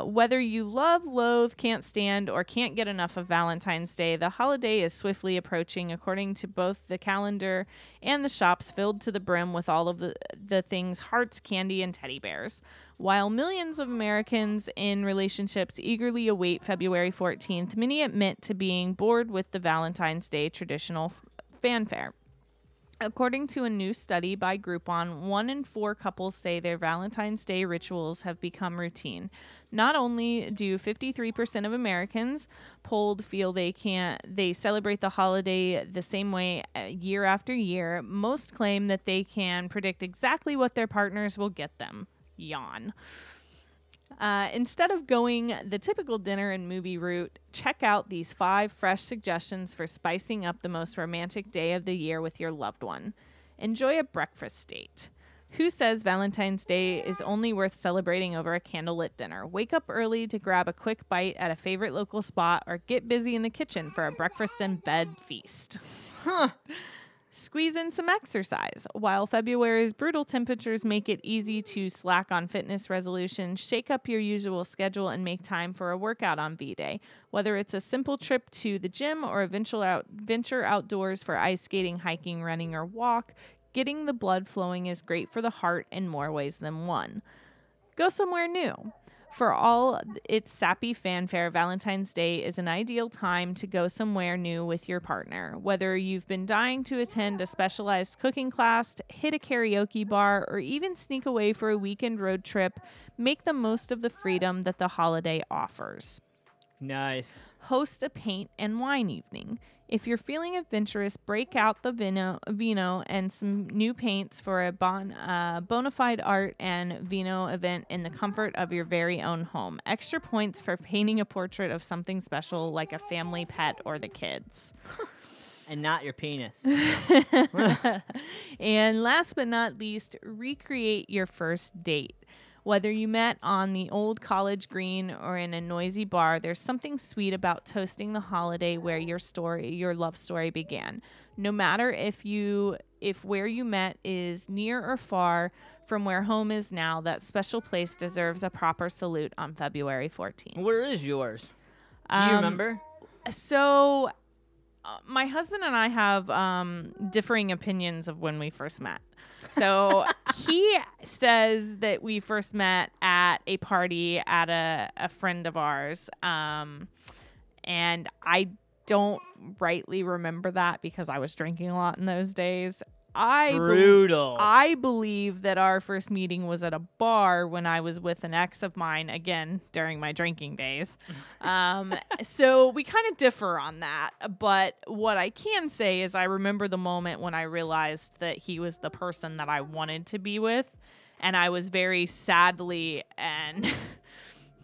Whether you love, loathe, can't stand, or can't get enough of Valentine's Day, the holiday is swiftly approaching, according to both the calendar and the shops filled to the brim with all of the things hearts, candy, and teddy bears. While millions of Americans in relationships eagerly await February 14th, many admit to being bored with the Valentine's Day traditional fanfare. According to a new study by Groupon, 1 in 4 couples say their Valentine's Day rituals have become routine. Not only do 53% of Americans polled feel they celebrate the holiday the same way year after year, most claim that they can predict exactly what their partners will get them. Yawn. Instead of going the typical dinner and movie route, check out these 5 fresh suggestions for spicing up the most romantic day of the year with your loved one. Enjoy a breakfast date. Who says Valentine's Day is only worth celebrating over a candlelit dinner? Wake up early to grab a quick bite at a favorite local spot or get busy in the kitchen for a breakfast and bed feast. Squeeze in some exercise. While February's brutal temperatures make it easy to slack on fitness resolutions, shake up your usual schedule and make time for a workout on V-Day. Whether it's a simple trip to the gym or a venture outdoors for ice skating, hiking, running, or walk, getting the blood flowing is great for the heart in more ways than one. Go somewhere new. For all its sappy fanfare, Valentine's Day is an ideal time to go somewhere new with your partner. Whether you've been dying to attend a specialized cooking class, hit a karaoke bar, or even sneak away for a weekend road trip, make the most of the freedom that the holiday offers. Nice. Host a paint and wine evening. If you're feeling adventurous, break out the vino and some new paints for a bona fide art and vino event in the comfort of your very own home. Extra points for painting a portrait of something special like a family pet or the kids. And not your penis. And last but not least, recreate your first date. Whether you met on the old college green or in a noisy bar, there's something sweet about toasting the holiday where your love story began. No matter if where you met is near or far from where home is now, that special place deserves a proper salute on February 14th. Where is yours? Do you remember? So, my husband and I have differing opinions of when we first met. So he says that we first met at a party at a friend of ours. And I don't rightly remember that because I was drinking a lot in those days. Brutal. I believe that our first meeting was at a bar when I was with an ex of mine, again, during my drinking days. So we kind of differ on that. But what I can say is I remember the moment when I realized that he was the person that I wanted to be with. And I was very sadly and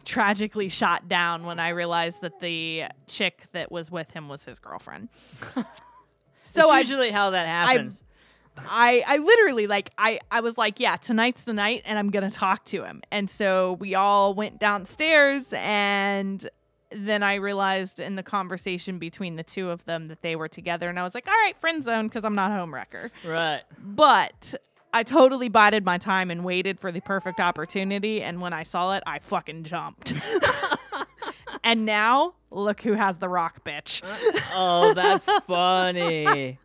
tragically shot down when I realized that the chick that was with him was his girlfriend. So it's usually how that happens. I literally, I was like, yeah, tonight's the night and I'm going to talk to him. And so we all went downstairs and then I realized in the conversation between the two of them that they were together. And I was like, all right, friend zone, because I'm not a homewrecker. Right. But I totally bided my time and waited for the perfect opportunity. And when I saw it, I fucking jumped. And now, look who has the rock, bitch. Oh, that's funny.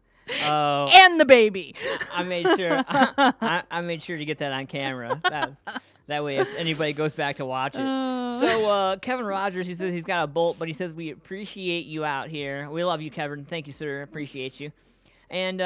Oh, and the baby. I made sure. I made sure to get that on camera. That way, if anybody goes back to watch it. So Kevin Rogers, he says he's got a bolt, but he says we appreciate you out here. We love you, Kevin. Thank you, sir. Appreciate you. And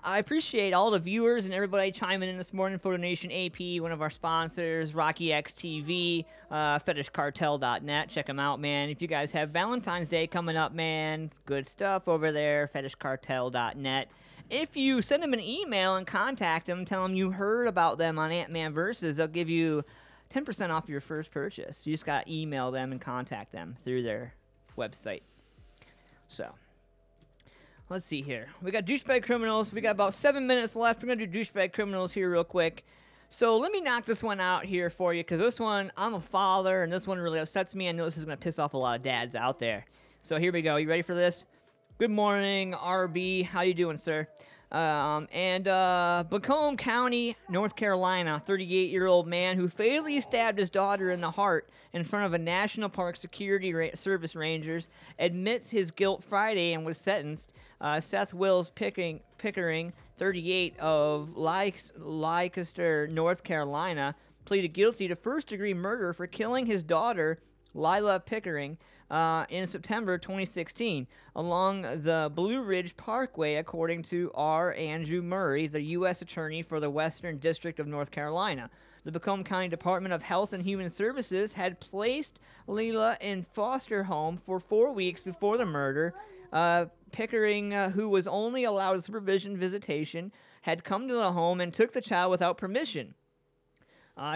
I appreciate all the viewers and everybody chiming in this morning. Photo Nation AP, one of our sponsors, Rocky X TV, FetishCartel.net. Check them out, man. If you guys have Valentine's Day coming up, man, good stuff over there, FetishCartel.net. If you send them an email and contact them, tell them you heard about them on Ant-Man Versus, they'll give you 10% off your first purchase. You just got to email them and contact them through their website. So, let's see here. We got Douchebag Criminals. We got about 7 minutes left. We're going to do Douchebag Criminals here real quick. So, let me knock this one out here for you, because this one, I'm a father, and this one really upsets me. I know this is going to piss off a lot of dads out there. So, here we go. You ready for this? Good morning, RB. How you doing, sir? Macomb County, North Carolina, 38-year-old man who fatally stabbed his daughter in the heart in front of a National Park Security Service Rangers admits his guilt Friday and was sentenced. Seth Wills Pickering, 38, of Leicester, North Carolina, pleaded guilty to first-degree murder for killing his daughter, Lila Pickering, in September 2016 along the Blue Ridge Parkway, according to R. Andrew Murray, the U.S. Attorney for the Western District of North Carolina. The Macomb County Department of Health and Human Services had placed Lila in foster home for 4 weeks before the murder. Pickering, who was only allowed supervision visitation, had come to the home and took the child without permission.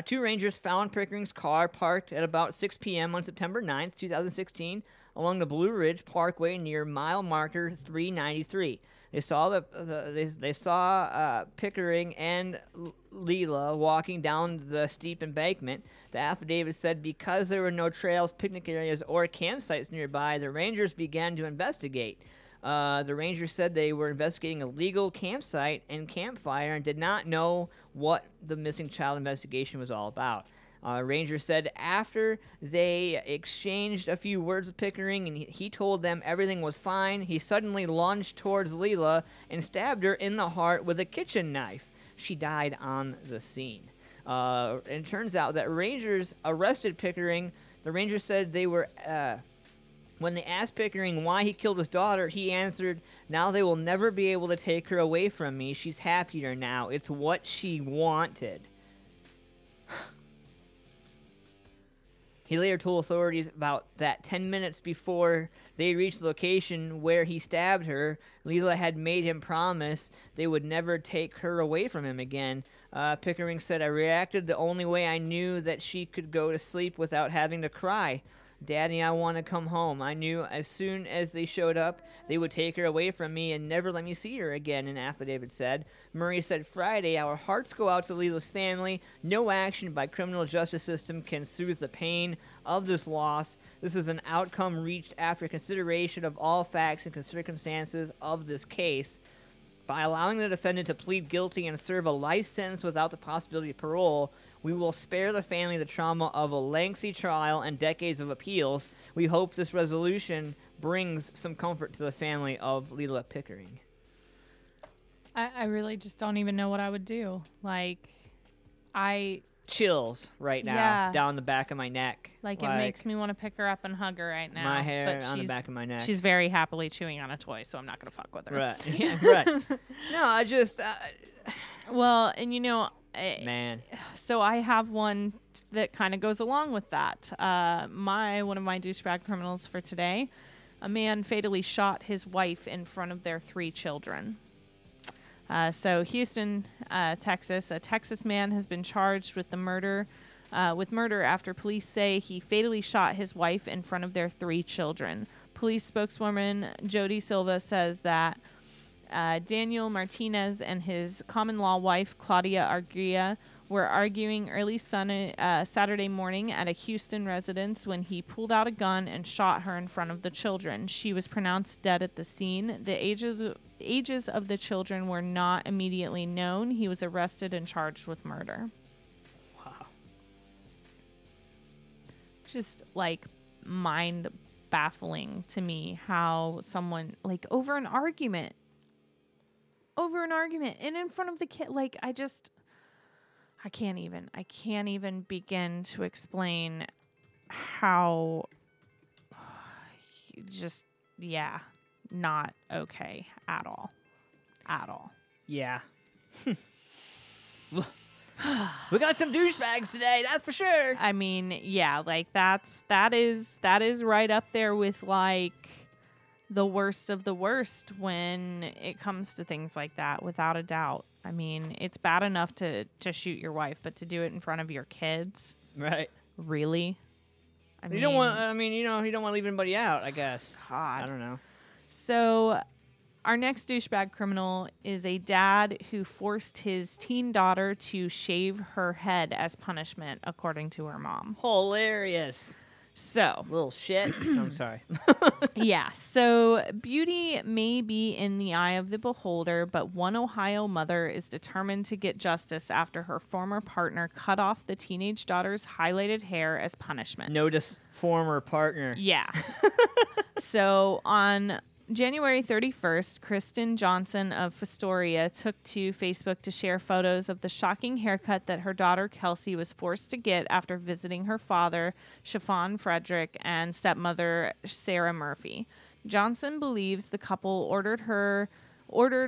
Two rangers found Pickering's car parked at about 6 p.m. on September 9th, 2016, along the Blue Ridge Parkway near mile marker 393. They saw Pickering and Lila walking down the steep embankment. The affidavit said because there were no trails, picnic areas, or campsites nearby, the rangers began to investigate. The rangers said they were investigating a legal campsite and campfire and did not know what the missing child investigation was all about. Rangers said after they exchanged a few words with Pickering and he told them everything was fine, he suddenly lunged towards Lila and stabbed her in the heart with a kitchen knife. She died on the scene. And it turns out that rangers arrested Pickering. The rangers said they were... When they asked Pickering why he killed his daughter, he answered, "Now they will never be able to take her away from me. She's happier now. It's what she wanted." He later told authorities about that 10 minutes before they reached the location where he stabbed her, Lila had made him promise they would never take her away from him again. Pickering said, "I reacted the only way I knew that she could go to sleep without having to cry. Daddy, I want to come home. I knew as soon as they showed up, they would take her away from me and never let me see her again," an affidavit said. Murray said Friday, "Our hearts go out to Lila's family. No action by criminal justice system can soothe the pain of this loss. This is an outcome reached after consideration of all facts and circumstances of this case. By allowing the defendant to plead guilty and serve a life sentence without the possibility of parole, we will spare the family the trauma of a lengthy trial and decades of appeals. We hope this resolution brings some comfort to the family of Lila Pickering." I really just don't even know what I would do. Like, chills right now down the back of my neck. Like, it makes me want to pick her up and hug her right now. My hair on the back of my neck. She's very happily chewing on a toy, so I'm not going to fuck with her. Right. Yeah, right. No, I just... well, and you know... Man. So I have one that kind of goes along with that. One of my douchebag criminals for today, a man fatally shot his wife in front of their 3 children. So Houston, Texas, a Texas man has been charged with murder after police say he fatally shot his wife in front of their 3 children. Police spokeswoman Jody Silva says that Daniel Martinez and his common-law wife, Claudia Arguia, were arguing early Saturday morning at a Houston residence when he pulled out a gun and shot her in front of the children. She was pronounced dead at the scene. The ages of the children were not immediately known. He was arrested and charged with murder. Wow. Just, like, mind-baffling to me how someone, like, over an argument, and in front of the kid, like, I can't even begin to explain how not okay at all. Yeah. We got some douchebags today, that's for sure. I mean, yeah, like that is right up there with like the worst of the worst when it comes to things like that, without a doubt. I mean, it's bad enough to shoot your wife, but to do it in front of your kids, right? Really? You don't want you don't want to leave anybody out, I guess. God. I don't know. So our next douchebag criminal is a dad who forced his teen daughter to shave her head as punishment, according to her mom. Hilarious. So, little shit. I'm sorry. Yeah. So beauty may be in the eye of the beholder, but one Ohio mother is determined to get justice after her former partner cut off the teenage daughter's highlighted hair as punishment. Notice former partner. Yeah. So on January 31st, Kristen Johnson of Fostoria took to Facebook to share photos of the shocking haircut that her daughter Kelsey was forced to get after visiting her father, Chiffon Frederick, and stepmother Sarah Murphy. Johnson believes the couple ordered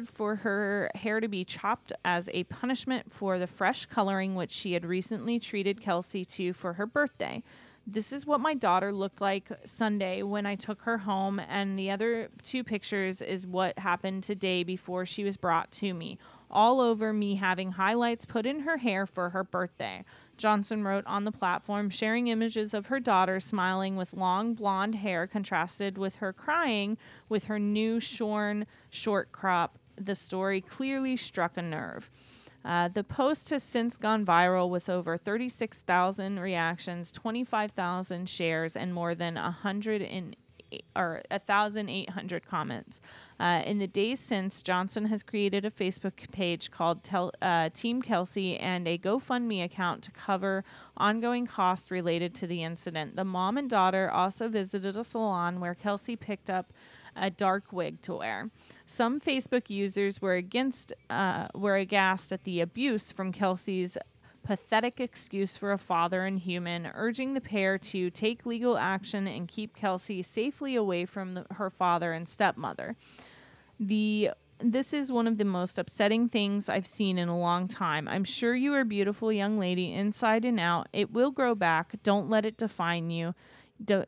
for her hair to be chopped as a punishment for the fresh coloring which she had recently treated Kelsey to for her birthday. This is what my daughter looked like Sunday when I took her home, and the other two pictures is what happened today before she was brought to me. All over me having highlights put in her hair for her birthday. Johnson wrote on the platform, sharing images of her daughter smiling with long blonde hair contrasted with her crying with her new shorn short crop. The story clearly struck a nerve. The post has since gone viral with over 36,000 reactions, 25,000 shares, and more than 1,800 comments. In the days since, Johnson has created a Facebook page called Team Kelsey and a GoFundMe account to cover ongoing costs related to the incident. The mom and daughter also visited a salon where Kelsey picked up a dark wig to wear. Some Facebook users were aghast at the abuse from Kelsey's pathetic excuse for a father and human, urging the pair to take legal action and keep Kelsey safely away from her father and stepmother. This is one of the most upsetting things I've seen in a long time. I'm sure you are a beautiful young lady inside and out. It will grow back. Don't let it define you.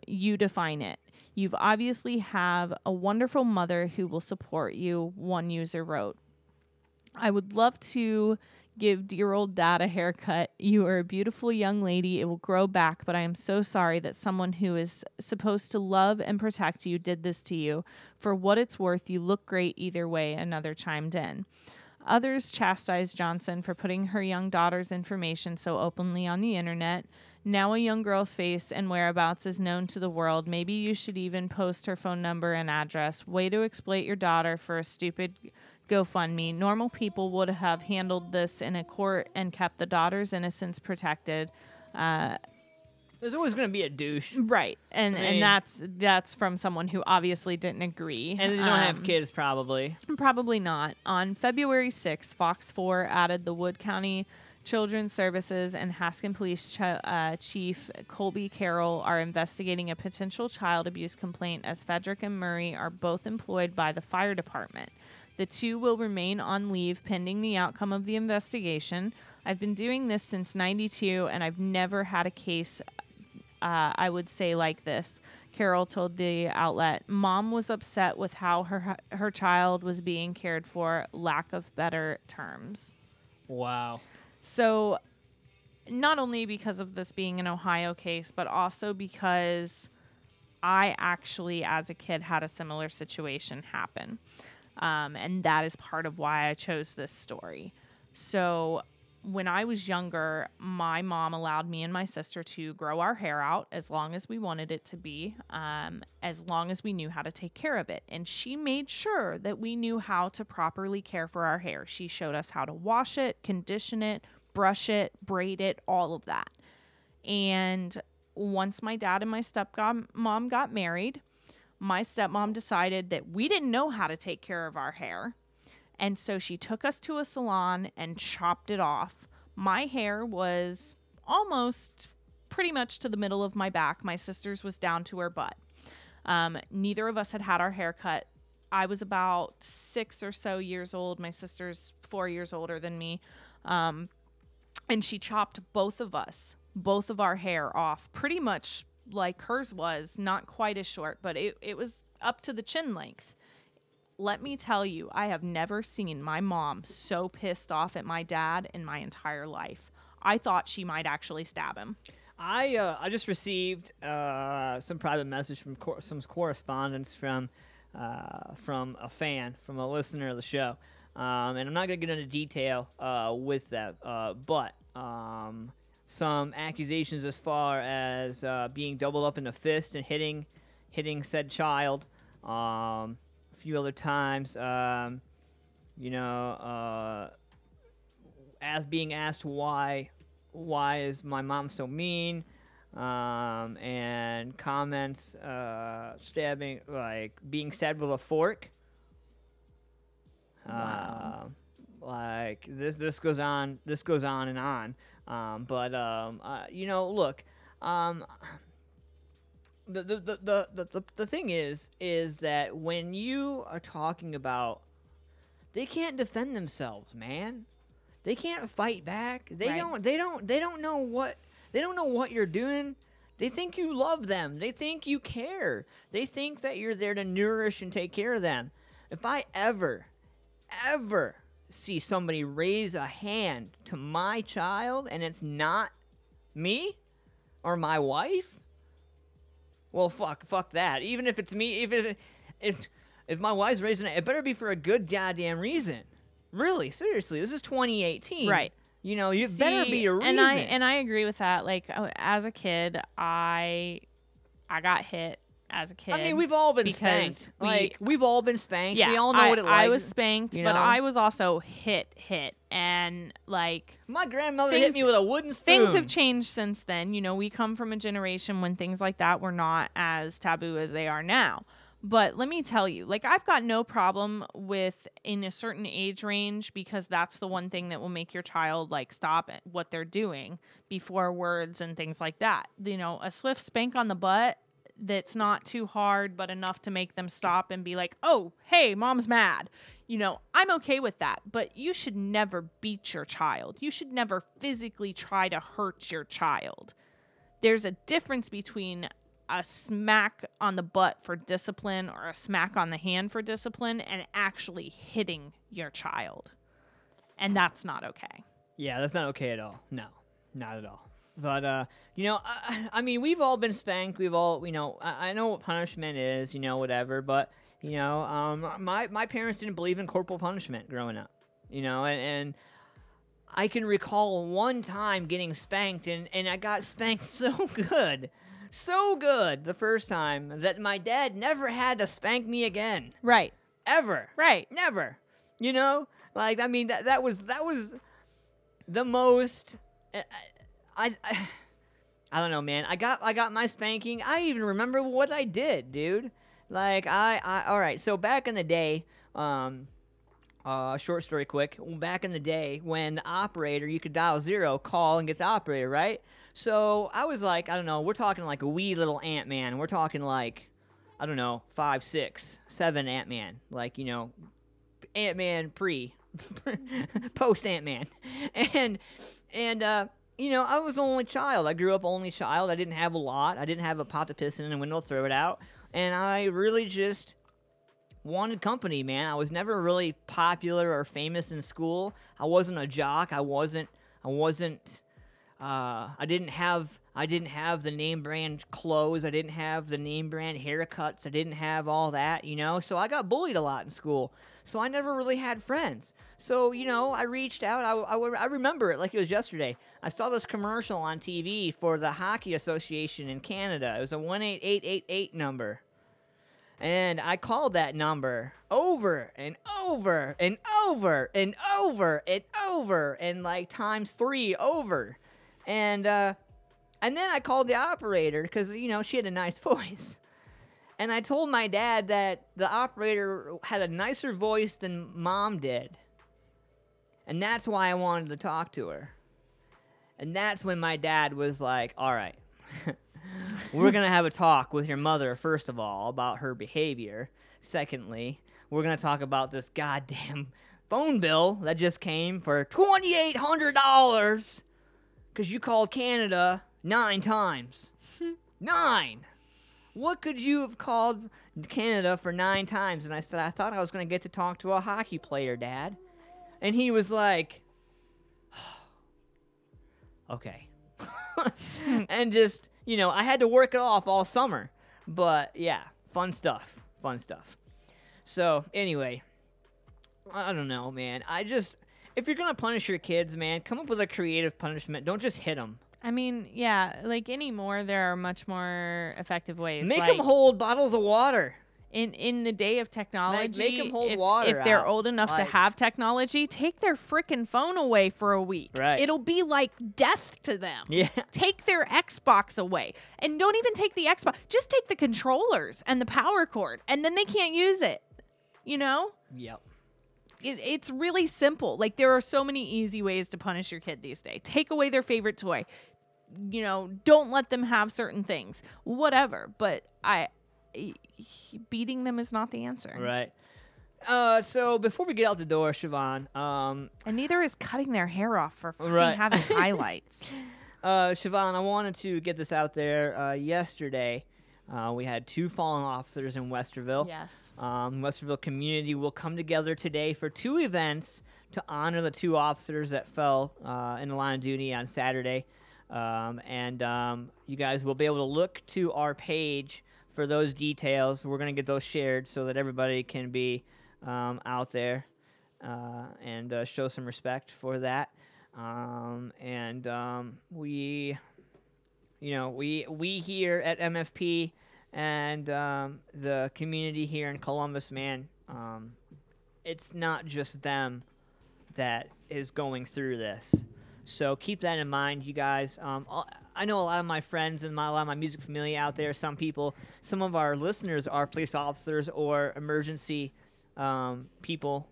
You define it. You've obviously have a wonderful mother who will support you, one user wrote. I would love to give dear old dad a haircut. You are a beautiful young lady. It will grow back, but I am so sorry that someone who is supposed to love and protect you did this to you. For what it's worth, you look great either way, another chimed in. Others chastised Johnson for putting her young daughter's information so openly on the internet. Now a young girl's face and whereabouts is known to the world. Maybe you should even post her phone number and address. Way to exploit your daughter for a stupid GoFundMe. Normal people would have handled this in a court and kept the daughter's innocence protected. There's always going to be a douche. Right. And that's from someone who obviously didn't agree. And they don't have kids, probably. Probably not. On February 6th, Fox 4 added the Wood County Children's Services and Haskin Police Chief Colby Carroll are investigating a potential child abuse complaint as Frederick and Murray are both employed by the fire department. The two will remain on leave pending the outcome of the investigation. I've been doing this since '92 and I've never had a case, I would say, like this. Carroll told the outlet. Mom was upset with how her child was being cared for, lack of better terms. Wow. So not only because of this being an Ohio case, but also because I actually, as a kid, had a similar situation happen. And that is part of why I chose this story. So when I was younger, my mom allowed me and my sister to grow our hair out as long as we wanted it to be, as long as we knew how to take care of it. And she made sure that we knew how to properly care for our hair. She showed us how to wash it, condition it, brush it, braid it, all of that. And once my dad and my stepmom got married, my stepmom decided that we didn't know how to take care of our hair. And so she took us to a salon and chopped it off. My hair was almost pretty much to the middle of my back. My sister's was down to her butt. Neither of us had our hair cut. I was about 6 or so years old. My sister's 4 years older than me. And she chopped both of our hair off pretty much like hers was, not quite as short, but it was up to the chin length. Let me tell you, I have never seen my mom so pissed off at my dad in my entire life. I thought she might actually stab him. I just received some private message from some correspondence from a fan, from a listener of the show, and I'm not gonna get into detail with that, but some accusations as far as being doubled up in a fist and hitting said child. A few other times, as being asked why is my mom so mean, and comments being stabbed with a fork. Wow. Like this goes on and on. Look, the thing is that when you are talking about, they can't defend themselves, man. They can't fight back. They don't know what you're doing. They think you love them. They think you care. They think that you're there to nourish and take care of them. If I ever see somebody raise a hand to my child and it's not me or my wife, well, fuck that. Even if it's me, if my wife's raising it, it better be for a good goddamn reason. Really, seriously, this is 2018. Right. You better be a reason. And I agree with that. Like, as a kid, I got hit as a kid. I mean, we've all been spanked. We've all been spanked. Yeah, we all know what it like. I was spanked, but I was also hit. And, like... My grandmother hit me with a wooden spoon. Things have changed since then. We come from a generation when things like that were not as taboo as they are now. But let me tell you, like, I've got no problem with in a certain age range, because that's the one thing that will make your child, like, stop at what they're doing before words and things like that. A swift spank on the butt that's not too hard, but enough to make them stop and be like, oh, hey, mom's mad. I'm okay with that. But you should never beat your child. You should never physically try to hurt your child. There's a difference between a smack on the butt for discipline or a smack on the hand for discipline and actually hitting your child. And that's not okay. Yeah, that's not okay at all. No, not at all. But, I mean, we've all been spanked. We've all, I know what punishment is, whatever. But, my parents didn't believe in corporal punishment growing up, and I can recall one time getting spanked, and I got spanked so good the first time that my dad never had to spank me again. Right. Ever. Right. Never. Like, I mean, that was the most, I don't know, man. I got my spanking. I even remember what I did, dude. Like, all right. So back in the day, short story quick. Back in the day when the operator, you could dial 0, call and get the operator, right? So I was like, I don't know, we're talking like a wee little Ant-Man. We're talking like, I don't know, 5, 6, 7 Ant-Man. Like, Ant-Man post Ant-Man. And I was the only child. I grew up only child. I didn't have a lot. I didn't have a pot to piss in and a window to throw it out. And I really just wanted company, man. I was never really popular or famous in school. I wasn't a jock. I didn't have the name brand clothes. I didn't have the name brand haircuts. I didn't have all that, So I got bullied a lot in school. So I never really had friends. So, I reached out. I remember it like it was yesterday. I saw this commercial on TV for the Hockey Association in Canada. It was a 18888 number. And I called that number over and over and over and over and over and like times 3 over. And then I called the operator because, she had a nice voice. And I told my dad that the operator had a nicer voice than Mom did. And that's why I wanted to talk to her. And that's when my dad was like, all right, we're going to have a talk with your mother, first of all, about her behavior. Secondly, we're going to talk about this goddamn phone bill that just came for $2,800 because you called Canada 9 times. 9! What could you have called Canada for 9 times? And I said, I thought I was going to get to talk to a hockey player, Dad. And he was like, okay. And just, you know, I had to work it off all summer. But, yeah, fun stuff. Fun stuff. So, anyway, I don't know, man. If you're going to punish your kids, man, come up with a creative punishment. Don't just hit them. I mean, yeah, like anymore, there are much more effective ways. Make them hold bottles of water. In the day of technology, make them hold water if they're out. old enough to have technology, take their frickin' phone away for a week. Right. It'll be like death to them. Yeah. Take their Xbox away. And don't even take the Xbox. Just take the controllers and the power cord, and then they can't use it. You know? Yep. It's really simple. Like, there are so many easy ways to punish your kid these days. Take away their favorite toy. You know, don't let them have certain things. Whatever. But beating them is not the answer. Right. So before we get out the door, Siobhan, and neither is cutting their hair off for fucking having highlights. Siobhan, I wanted to get this out there. Yesterday, we had 2 fallen officers in Westerville. Yes. Westerville community will come together today for 2 events to honor the 2 officers that fell in the line of duty on Saturday. You guys will be able to look to our page for those details. We're going to get those shared so that everybody can be out there and show some respect for that. We here at MFP and the community here in Columbus, man, it's not just them that is going through this. So keep that in mind, you guys. I know a lot of my friends and a lot of my music familia out there, some of our listeners are police officers or emergency people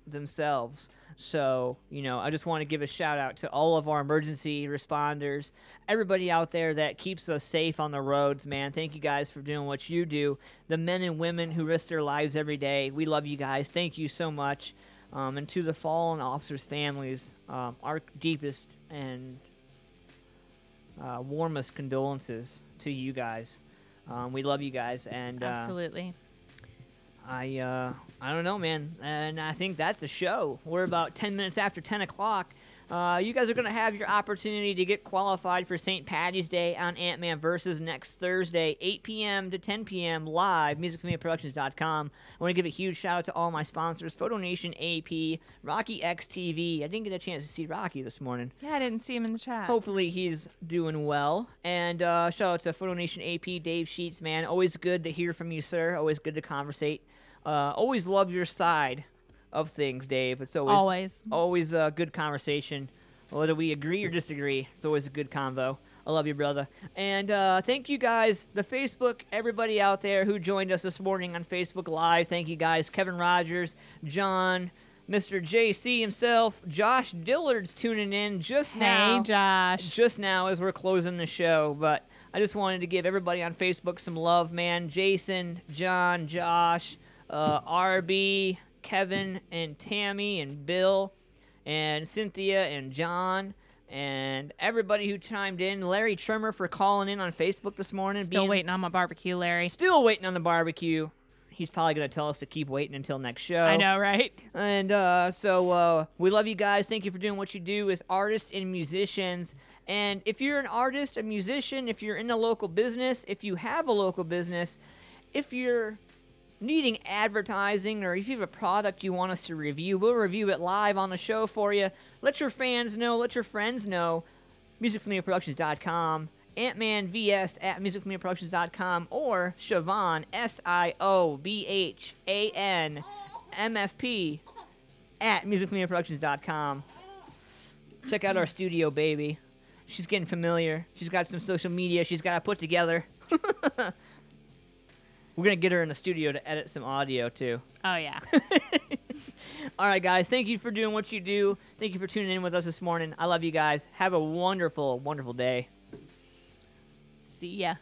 themselves. So, you know, I just want to give a shout out to all of our emergency responders, everybody out there that keeps us safe on the roads, man. Thank you guys for doing what you do. The men and women who risk their lives every day, we love you guys. Thank you so much. And to the fallen officers' families, our deepest and warmest condolences to you guys. We love you guys, and absolutely. I don't know, man, and I think that's the show. We're about 10 minutes after 10 o'clock. You guys are going to have your opportunity to get qualified for St. Paddy's Day on Ant-Man Versus next Thursday, 8 p.m. to 10 p.m. live, musicfamiliaproductions.com. I want to give a huge shout-out to all my sponsors, Photo Nation AP, Rocky X TV. I didn't get a chance to see Rocky this morning. Yeah, I didn't see him in the chat. Hopefully he's doing well. And shout-out to Photo Nation AP, Dave Sheets, man. Always good to hear from you, sir. Always good to conversate. Always love your side of things, Dave. It's always a good conversation. Whether we agree or disagree, it's always a good convo. I love you, brother. And thank you guys, the Facebook, everybody out there who joined us this morning on Facebook Live. Thank you guys. Kevin Rogers, John, Mr. JC himself, Josh Dillard's tuning in just now. Hey, Josh. Just now as we're closing the show. But I just wanted to give everybody on Facebook some love, man. Jason, John, Josh, RB, Kevin and Tammy and Bill and Cynthia and John and everybody who chimed in. Larry Trimmer for calling in on Facebook this morning. Still waiting on my barbecue, Larry. Still waiting on the barbecue. He's probably going to tell us to keep waiting until next show. I know, right? And so we love you guys. Thank you for doing what you do as artists and musicians. And if you're an artist, a musician, if you're in a local business, if you have a local business, if you're needing advertising, or if you have a product you want us to review, we'll review it live on the show for you. Let your fans know, let your friends know. MusicFamiliaProductions.com, AntmanVS at MusicFamiliaProductions.com, or Siobhan, SIOBHAN MFP at MusicFamiliaProductions.com. Check out our studio, baby. She's getting familiar. She's got some social media she's got to put together. We're going to get her in the studio to edit some audio, too. Oh, yeah. All right, guys. Thank you for doing what you do. Thank you for tuning in with us this morning. I love you guys. Have a wonderful, wonderful day. See ya.